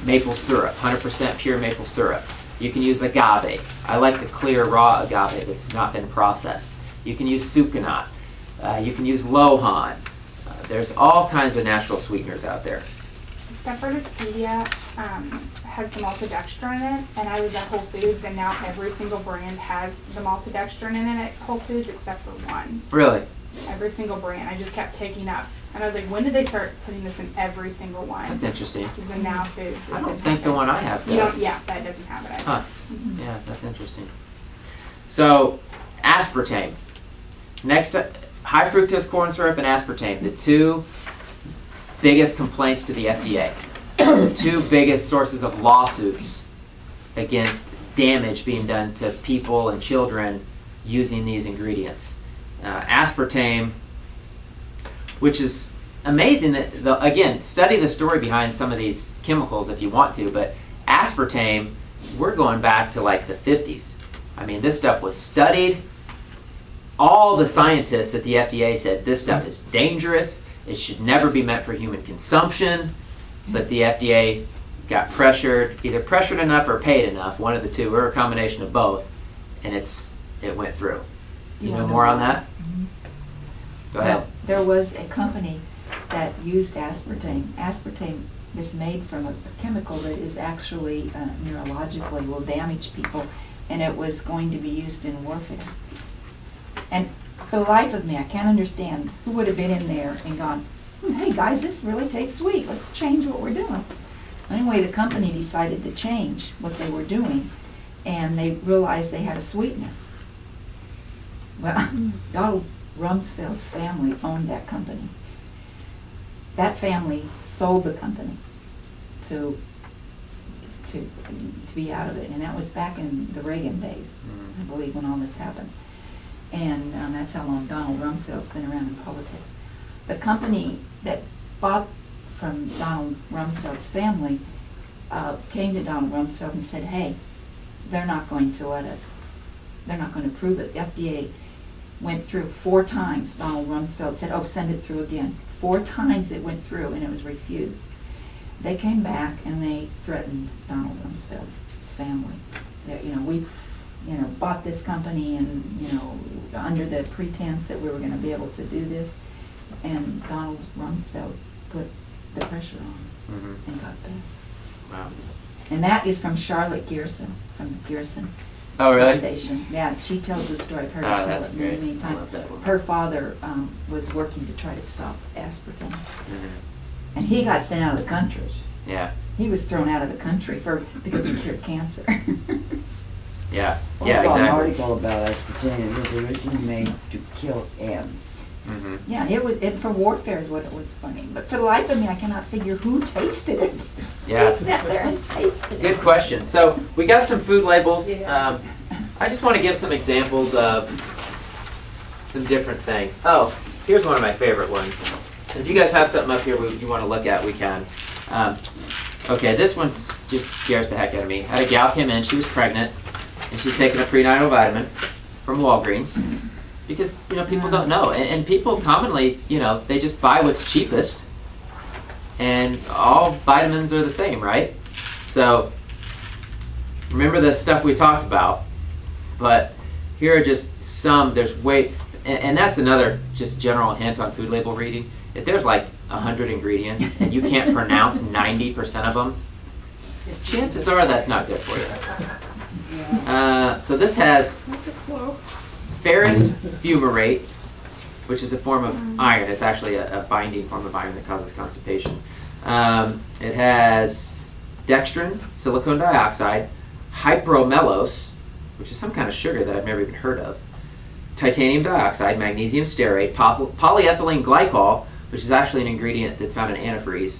maple syrup, 100% pure maple syrup. You can use agave. I like the clear raw agave that's not been processed. You can use sucanat. You can use lohan. There's all kinds of natural sweeteners out there. Except for the stevia, has the maltodextrin in it, and I was at Whole Foods, and now every single brand has the maltodextrin in it at Whole Foods except for one. Really? Every single brand. I just kept taking up. And I was like, when did they start putting this in every single one? That's interesting. This is in Now Foods. I don't think the one I have You don't, does. yeah, that doesn't have it. I Huh. think. Yeah, that's interesting. So, aspartame. Next, high fructose corn syrup and aspartame, the two biggest complaints to the FDA. The two biggest sources of lawsuits against damage being done to people and children using these ingredients. Aspartame, which is amazing that, again, study the story behind some of these chemicals if you want to, but aspartame, we're going back to like the 50s. I mean, this stuff was studied. All the scientists at the FDA said this stuff is dangerous. It should never be meant for human consumption. But the FDA got pressured, either pressured enough or paid enough, one of the two, or a combination of both, and it went through. You know more on that? Go ahead. Well, there was a company that used aspartame. Aspartame is made from a chemical that is actually neurologically will damage people, and it was going to be used in warfare. And for the life of me, I can't understand who would have been in there and gone, hey guys, this really tastes sweet. Let's change what we're doing. Anyway, the company decided to change what they were doing, and they realized they had a sweetener. Well, Donald Rumsfeld's family owned that company. That family sold the company to be out of it, and that was back in the Reagan days, I believe, when all this happened. And that's how long Donald Rumsfeld's been around in politics. The company that bought from Donald Rumsfeld's family came to Donald Rumsfeld and said, hey, they're not going to let us, they're not going to approve it. The FDA went through 4 times. Donald Rumsfeld said, oh, send it through again. 4 times it went through and it was refused. They came back and they threatened Donald Rumsfeld's family. That, we bought this company and, under the pretense that we were going to be able to do this. And Donald Rumsfeld put the pressure on and got passed. Wow. And that is from Charlotte Gearson, from the Gearson Oh, really? Foundation. Yeah, she tells the story. I've heard Oh, her tell that's it many, great. many I times. love that woman. Her father was working to try to stop aspartame. Mhm. And he got sent out of the country. Yeah. He was thrown out of the country because he cured cancer. Yeah. I Yeah, saw an exactly. article about aspartame. It was originally made to kill ants. Mhm. Yeah, it for warfare is what it was funny. But for the life of me, I cannot figure who tasted it. Yeah. Who sat there and tasted it? Good question. So we got some food labels. I just want to give some examples of some different things. Oh, here's one of my favorite ones. And if you guys have something up here you want to look at, we can. Okay, this one just scares the heck out of me. I had a gal came in, she was pregnant, and she's taking a prenatal vitamin from Walgreens. Because, people don't know. And people commonly, they just buy what's cheapest. And all vitamins are the same, right? So, remember the stuff we talked about. But here are just some, and that's another just general hint on food label reading. If there's like 100 ingredients and you can't pronounce 90% of them, chances are that's not good for you. So this has ferrous fumarate, which is a form of iron. It's actually a binding form of iron that causes constipation. It has dextrin, silicone dioxide, hypromellose, which is some kind of sugar that I've never even heard of, titanium dioxide, magnesium stearate, polyethylene glycol, which is actually an ingredient that's found in antifreeze,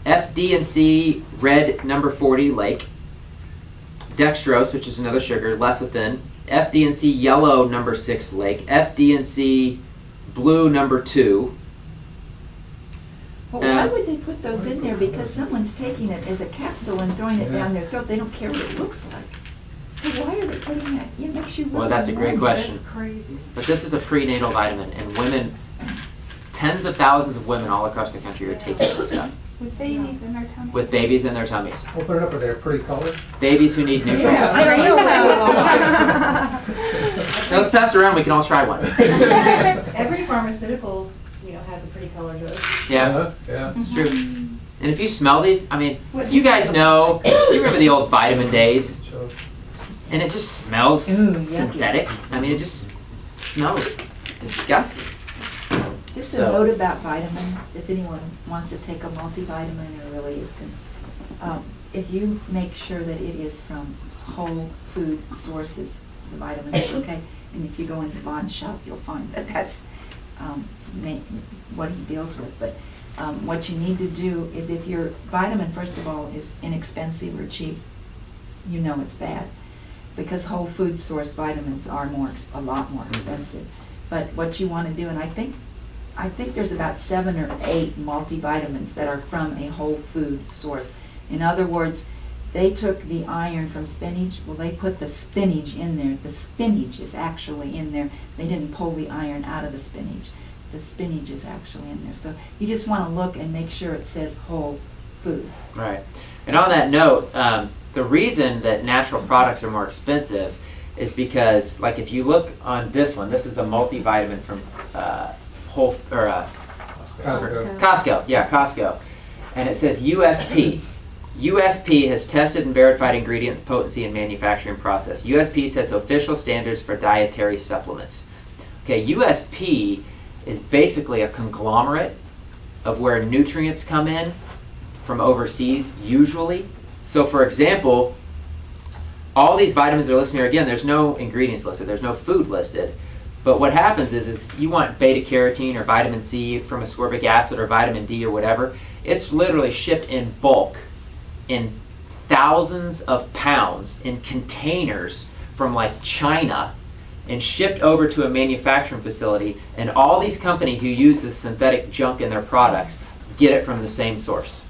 FD&C red number 40 lake, dextrose, which is another sugar, lecithin, FD&C yellow number 6 lake, FD&C blue number 2. Well, why would they put those in there? Because someone's taking it as a capsule and throwing it down their throat. They don't care what it looks like. So why are they putting that? It makes you really Well, that's a great nervous. question. That's crazy. But this is a prenatal vitamin, and women, tens of thousands of women all across the country are taking this stuff With babies in their tummy. with babies in their tummies. Open it up, are they pretty colored? Babies who need nutrients. Yeah, Now let's pass it around. We can all try one. Every pharmaceutical, has a pretty color to it. Yeah, Yeah. it's true. And if you smell these, I mean, you guys know, you remember the old vitamin days? So, And it just smells yucky. synthetic. I mean, it just smells disgusting. Just a So- note about vitamins, if anyone wants to take a multivitamin or really is, if you make sure that it is from whole food sources, the vitamins, okay? And if you go into Bond Shop, you'll find that that's what he deals with. But what you need to do is if your vitamin, first of all, is inexpensive or cheap, you know it's bad. Because whole food source vitamins are a lot more expensive. But what you want to do, and I think there's about 7 or 8 multivitamins that are from a whole food source. In other words, they took the iron from spinach. Well, they put the spinach in there. The spinach is actually in there. They didn't pull the iron out of the spinach. The spinach is actually in there. So you just want to look and make sure it says whole food. Right. And on that note, the reason that natural products are more expensive is because, like, if you look on this one, this is a multivitamin from Costco. Yeah, Costco. And it says USP. USP has tested and verified ingredients, potency, and manufacturing process. USP sets official standards for dietary supplements. Okay, USP is basically a conglomerate of where nutrients come in from overseas, usually. So, for example, all these vitamins that are listed here, again, there's no ingredients listed, there's no food listed. But what happens is you want beta-carotene or vitamin C from ascorbic acid or vitamin D or whatever, it's literally shipped in bulk in thousands of pounds in containers from like China and shipped over to a manufacturing facility, and all these companies who use this synthetic junk in their products get it from the same source.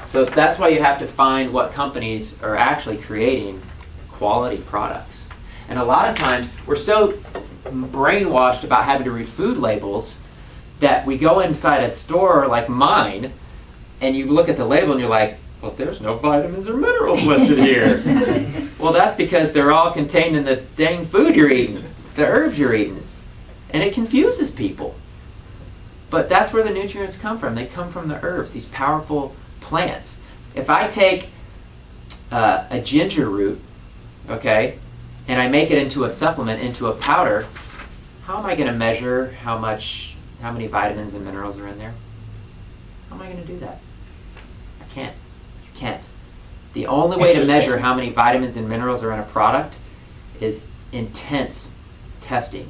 So that's why you have to find what companies are actually creating quality products. And a lot of times we're so brainwashed about having to read food labels that we go inside a store like mine and you look at the label and you're like, well, there's no vitamins or minerals listed here. Well, that's because they're all contained in the dang food you're eating, the herbs you're eating. And it confuses people. But that's where the nutrients come from. They come from the herbs, these powerful plants. If I take a ginger root, okay, and I make it into a supplement, into a powder, how am I going to measure how many vitamins and minerals are in there? How am I going to do that? I can't. You can't. The only way to measure how many vitamins and minerals are in a product is intense testing.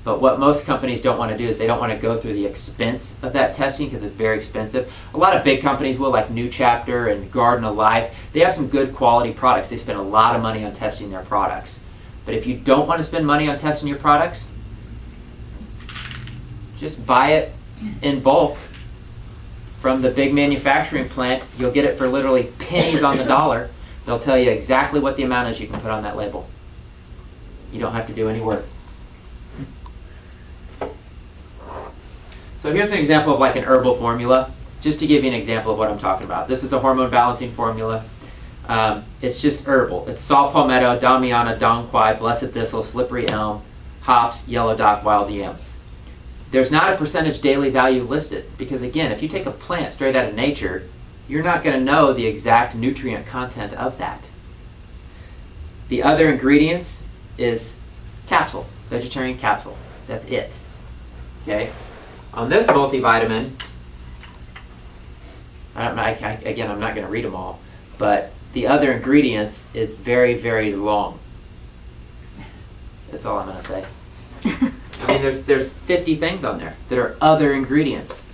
But what most companies don't want to do is they don't want to go through the expense of that testing because it's very expensive. A lot of big companies will, like New Chapter and Garden of Life. They have some good quality products. They spend a lot of money on testing their products. But if you don't want to spend money on testing your products, just buy it in bulk from the big manufacturing plant. You'll get it for literally pennies on the dollar. They'll tell you exactly what the amount is you can put on that label. You don't have to do any work. So here's an example of like an herbal formula, just to give you an example of what I'm talking about. This is a hormone balancing formula. It's just herbal. It's saw palmetto, damiana, dong quai, blessed thistle, slippery elm, hops, yellow dock, wild yam. There's not a percentage daily value listed because, again, if you take a plant straight out of nature, you're not going to know the exact nutrient content of that. The other ingredients is capsule, vegetarian capsule. That's it. Okay? On this multivitamin, again, I'm not going to read them all, but the other ingredients is very, very long. That's all I'm gonna say. I mean, there's 50 things on there that are other ingredients.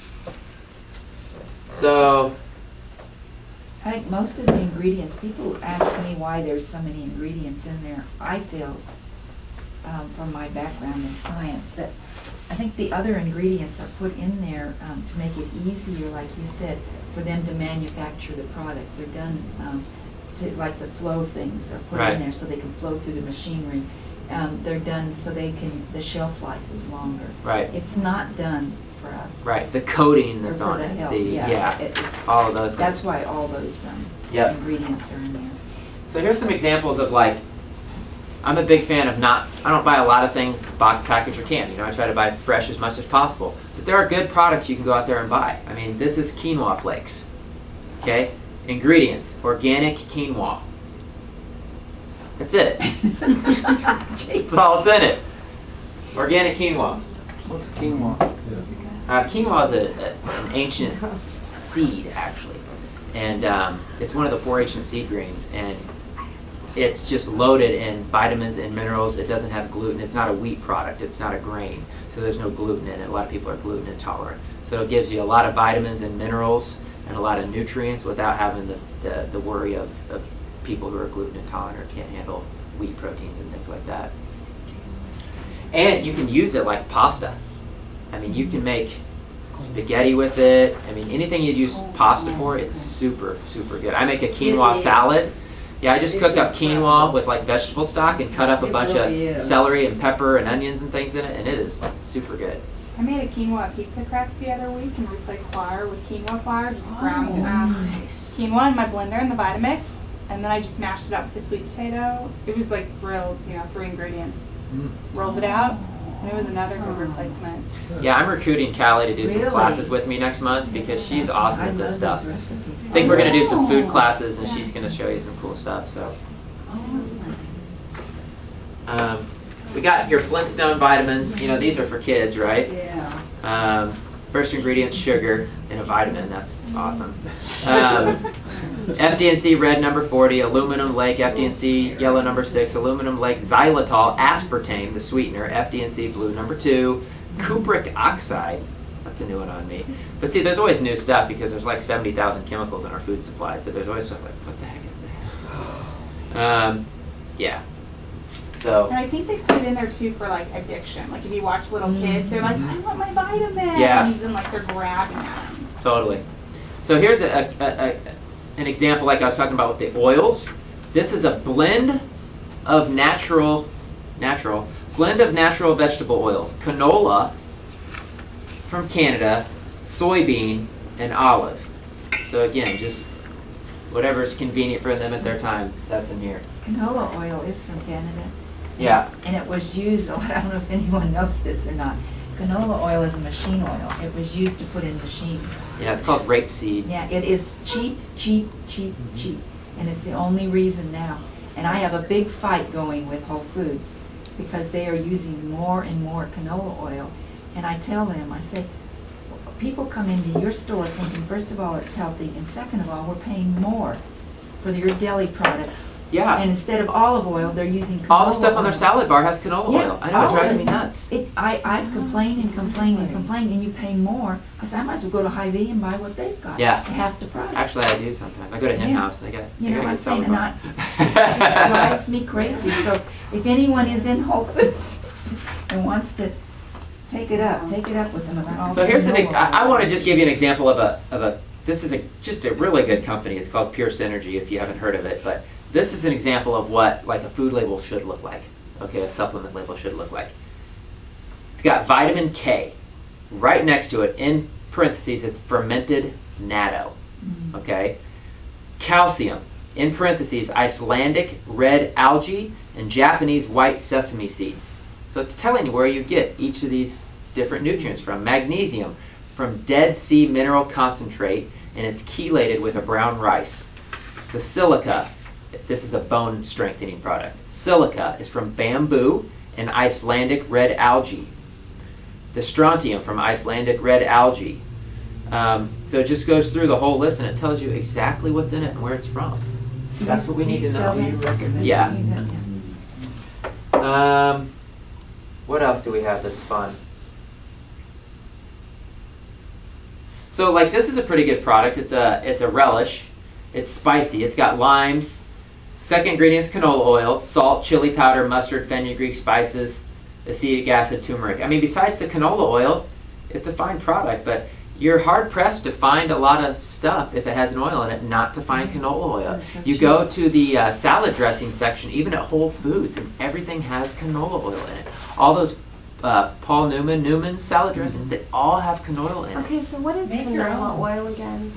So, I think most of the ingredients, people ask me why there's so many ingredients in there. I feel, from my background in science, that I think the other ingredients are put in there to make it easier, like you said, for them to manufacture the product. They're done, like the flow things are put Right. in there so they can flow through the machinery. They're done so the shelf life is longer. right, It's not done for us. right. The coating Or that's for on the it, health, yeah, it's, all of those things. that's why all those Yep. ingredients are in there. So here's some examples of like, I'm a big fan of I don't buy a lot of things box, package, or can. I try to buy fresh as much as possible. But there are good products you can go out there and buy. I mean, this is quinoa flakes. Okay? Ingredients, organic quinoa. That's it. That's all it's in it. Organic quinoa. What's quinoa? Quinoa is an ancient seed, actually. And it's one of the 4 ancient seed grains. And it's just loaded in vitamins and minerals. It doesn't have gluten. It's not a wheat product. It's not a grain. So there's no gluten in it. A lot of people are gluten intolerant. So it gives you a lot of vitamins and minerals and a lot of nutrients without having the worry of people who are gluten intolerant or can't handle wheat proteins and things like that. And you can use it like pasta. I mean, you can make spaghetti with it. I mean, anything you'd use pasta for, it's super, super good. I make a quinoa It is. salad. Yeah, I just It's cook up quinoa incredible. with like vegetable stock and cut up a It bunch really of is. celery and pepper and onions and things in it, and it is super good. I made a quinoa pizza crust the other week and replaced flour with quinoa flour. Just ground quinoa in my blender in the Vitamix, and then I just mashed it up with the sweet potato. It was like grilled, 3 ingredients. Rolled it out, and it was another good replacement. Yeah, I'm recruiting Callie to do some Really? classes with me next month because she's awesome I at this love stuff. those recipes. I think we're going to do some food Oh. classes, and she's going to show you some cool stuff. So, we got your Flintstone vitamins. These are for kids, right? Yeah. First ingredient, sugar in a vitamin. That's awesome. FD&C red number 40, aluminum lake, FD&C yellow number 6, aluminum lake xylitol, aspartame, the sweetener, FD&C blue number 2, cupric oxide. That's a new one on me. But see, there's always new stuff because there's like 70,000 chemicals in our food supply. So there's always stuff like, what the heck is that? Yeah. So. And I think they put it in there too for like addiction. Like if you watch little kids, they're like, I want my vitamins, Yeah. and like they're grabbing them. Totally. So here's an example like I was talking about with the oils. This is a blend of natural vegetable oils. Canola from Canada, soybean, and olive. So again, just whatever's convenient for them at their time, that's in here. Canola oil is from Canada. Yeah. And it was used a lot, I don't know if anyone knows this or not. Canola oil is a machine oil. It was used to put in machines. Yeah, it's called rapeseed. Yeah, it is cheap. And it's the only reason now. And I have a big fight going with Whole Foods because they are using more and more canola oil. And I tell them, I say, people come into your store thinking, first of all, it's healthy, and second of all, we're paying more for your deli products. Yeah. And instead of olive oil, they're using canola All the stuff on their oil. salad bar has canola Yeah, oil. I know, it all drives of me it. nuts. I've complained and complained and complained, and you pay more. I said, I might as well go to Hy-Vee and buy what they've got. Yeah. Half the price. Actually, I do sometimes. I go to Hen Yeah. House. They got You know, a I'm good saying, salad and bar. it drives me crazy. So if anyone is in Whole Foods and wants to take it up with them about all So the here's canola I oil. want to just give you an example of a this is just a really good company. It's called Pure Synergy if you haven't heard of it, but this is an example of what like a food label should look like. Okay, a supplement label should look like. It's got vitamin K. Right next to it in parentheses it's fermented natto. Okay? Calcium. In parentheses Icelandic red algae and Japanese white sesame seeds. So it's telling you where you get each of these different nutrients from. Magnesium from Dead Sea mineral concentrate, and it's chelated with a brown rice. The silica, this is a bone strengthening product. Silica is from bamboo and Icelandic red algae. The strontium from Icelandic red algae. So it just goes through the whole list and it tells you exactly what's in it and where it's from. That's what we Do need you to sell know. that? Yeah. What else do we have that's fun? So like this is a pretty good product. It's a relish. It's spicy. It's got limes. Second ingredient's canola oil, salt, chili powder, mustard, fenugreek spices, acetic acid, turmeric. I mean, besides the canola oil, it's a fine product, but you're hard pressed to find a lot of stuff if it has an oil in it not to find canola oil. That's so You cheap. go to the salad dressing section, even at Whole Foods, and everything has canola oil in it. All those Paul Newman salad dressings, they all have canola in it. Okay, so what is Make your canola own. oil again?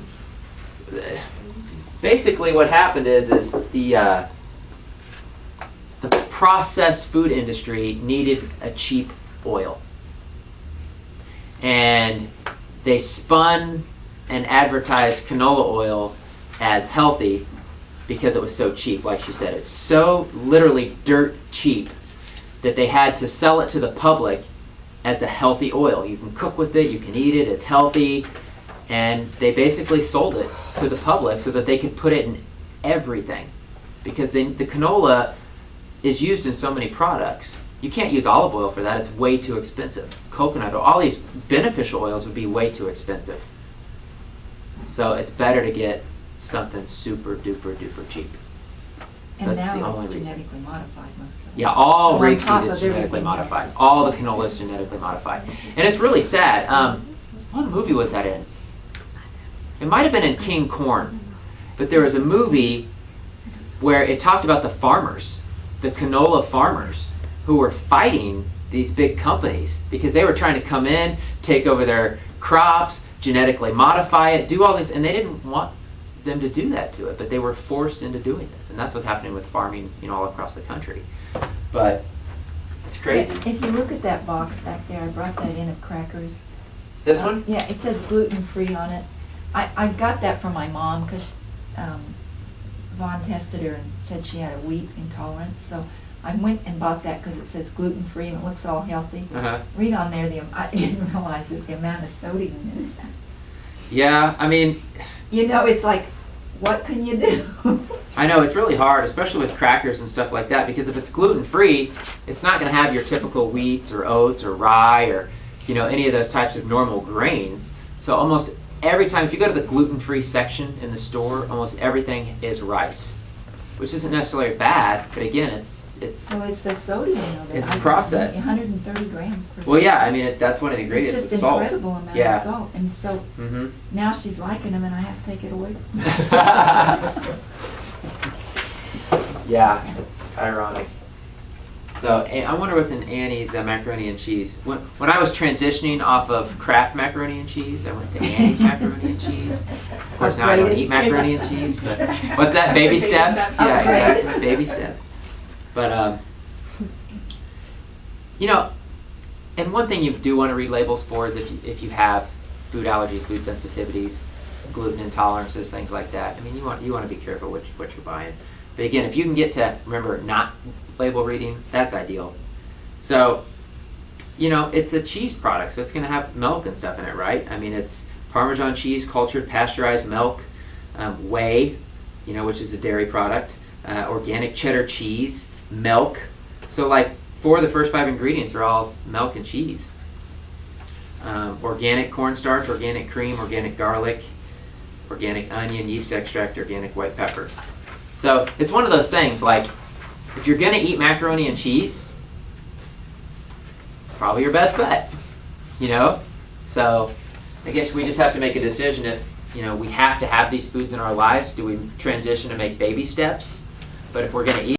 Basically what happened is the processed food industry needed a cheap oil. And they spun and advertised canola oil as healthy because it was so cheap. Like she said, it's so literally dirt cheap that they had to sell it to the public as a healthy oil. You can cook with it, you can eat it, it's healthy. And they basically sold it to the public so that they could put it in everything. Because the canola is used in so many products. You can't use olive oil for that, it's way too expensive. Coconut oil, all these beneficial oils would be way too expensive. So it's better to get something super duper duper cheap. And That's the now only it's reason. genetically modified, most of it. Yeah, all So on rapeseed top is of genetically everything modified. else. All the canola is genetically modified. And it's really sad. What movie was that in? It might have been in King Corn. But there was a movie where it talked about the farmers, the canola farmers, who were fighting these big companies because they were trying to come in, take over their crops, genetically modify it, do all this, and they didn't want them to do that to it, but they were forced into doing this. And that's what's happening with farming, all across the country. But it's crazy. If you look at that box back there, I brought that in of crackers. This one? Yeah, it says gluten-free on it. I got that from my mom because Vaughn tested her and said she had a wheat intolerance. So I went and bought that because it says gluten-free and it looks all healthy. Uh-huh. Read on there, I didn't realize that the amount of sodium in it. Yeah, I mean, It's like, what can you do? I know it's really hard, especially with crackers and stuff like that, because if it's gluten-free, it's not going to have your typical wheats or oats or rye or, any of those types of normal grains. So almost every time, if you go to the gluten-free section in the store, almost everything is rice, which isn't necessarily bad, but again, it's Well, it's the sodium, that It's I- processed. 130 grams per well, yeah, I mean, that's one of the It's ingredients, just is salt. incredible amount Yeah. of salt. And so Mm-hmm. now she's liking them and I have to take it away. Yeah, it's ironic. So I wonder what's in Annie's macaroni and cheese. When I was transitioning off of Kraft macaroni and cheese, I went to Annie's macaroni and cheese. Of course, now I don't eat macaroni and cheese, but what's that? Baby steps? Yeah, Upgraded. exactly. Baby steps. But and one thing you do want to read labels for is if you have food allergies, food sensitivities, gluten intolerances, things like that. I mean, you want to be careful what you're buying. But again, if you can get to, remember, not label reading, that's ideal. So, it's a cheese product, so it's going to have milk and stuff in it, right? I mean, it's Parmesan cheese, cultured, pasteurized milk, whey, which is a dairy product, organic cheddar cheese, milk. So, like, 4 of the first 5 ingredients are all milk and cheese. Organic cornstarch, organic cream, organic garlic, organic onion, yeast extract, organic white pepper. So it's one of those things, like, if you're going to eat macaroni and cheese, it's probably your best bet, So I guess we just have to make a decision if, we have to have these foods in our lives. Do we transition to make baby steps? But if we're going to eat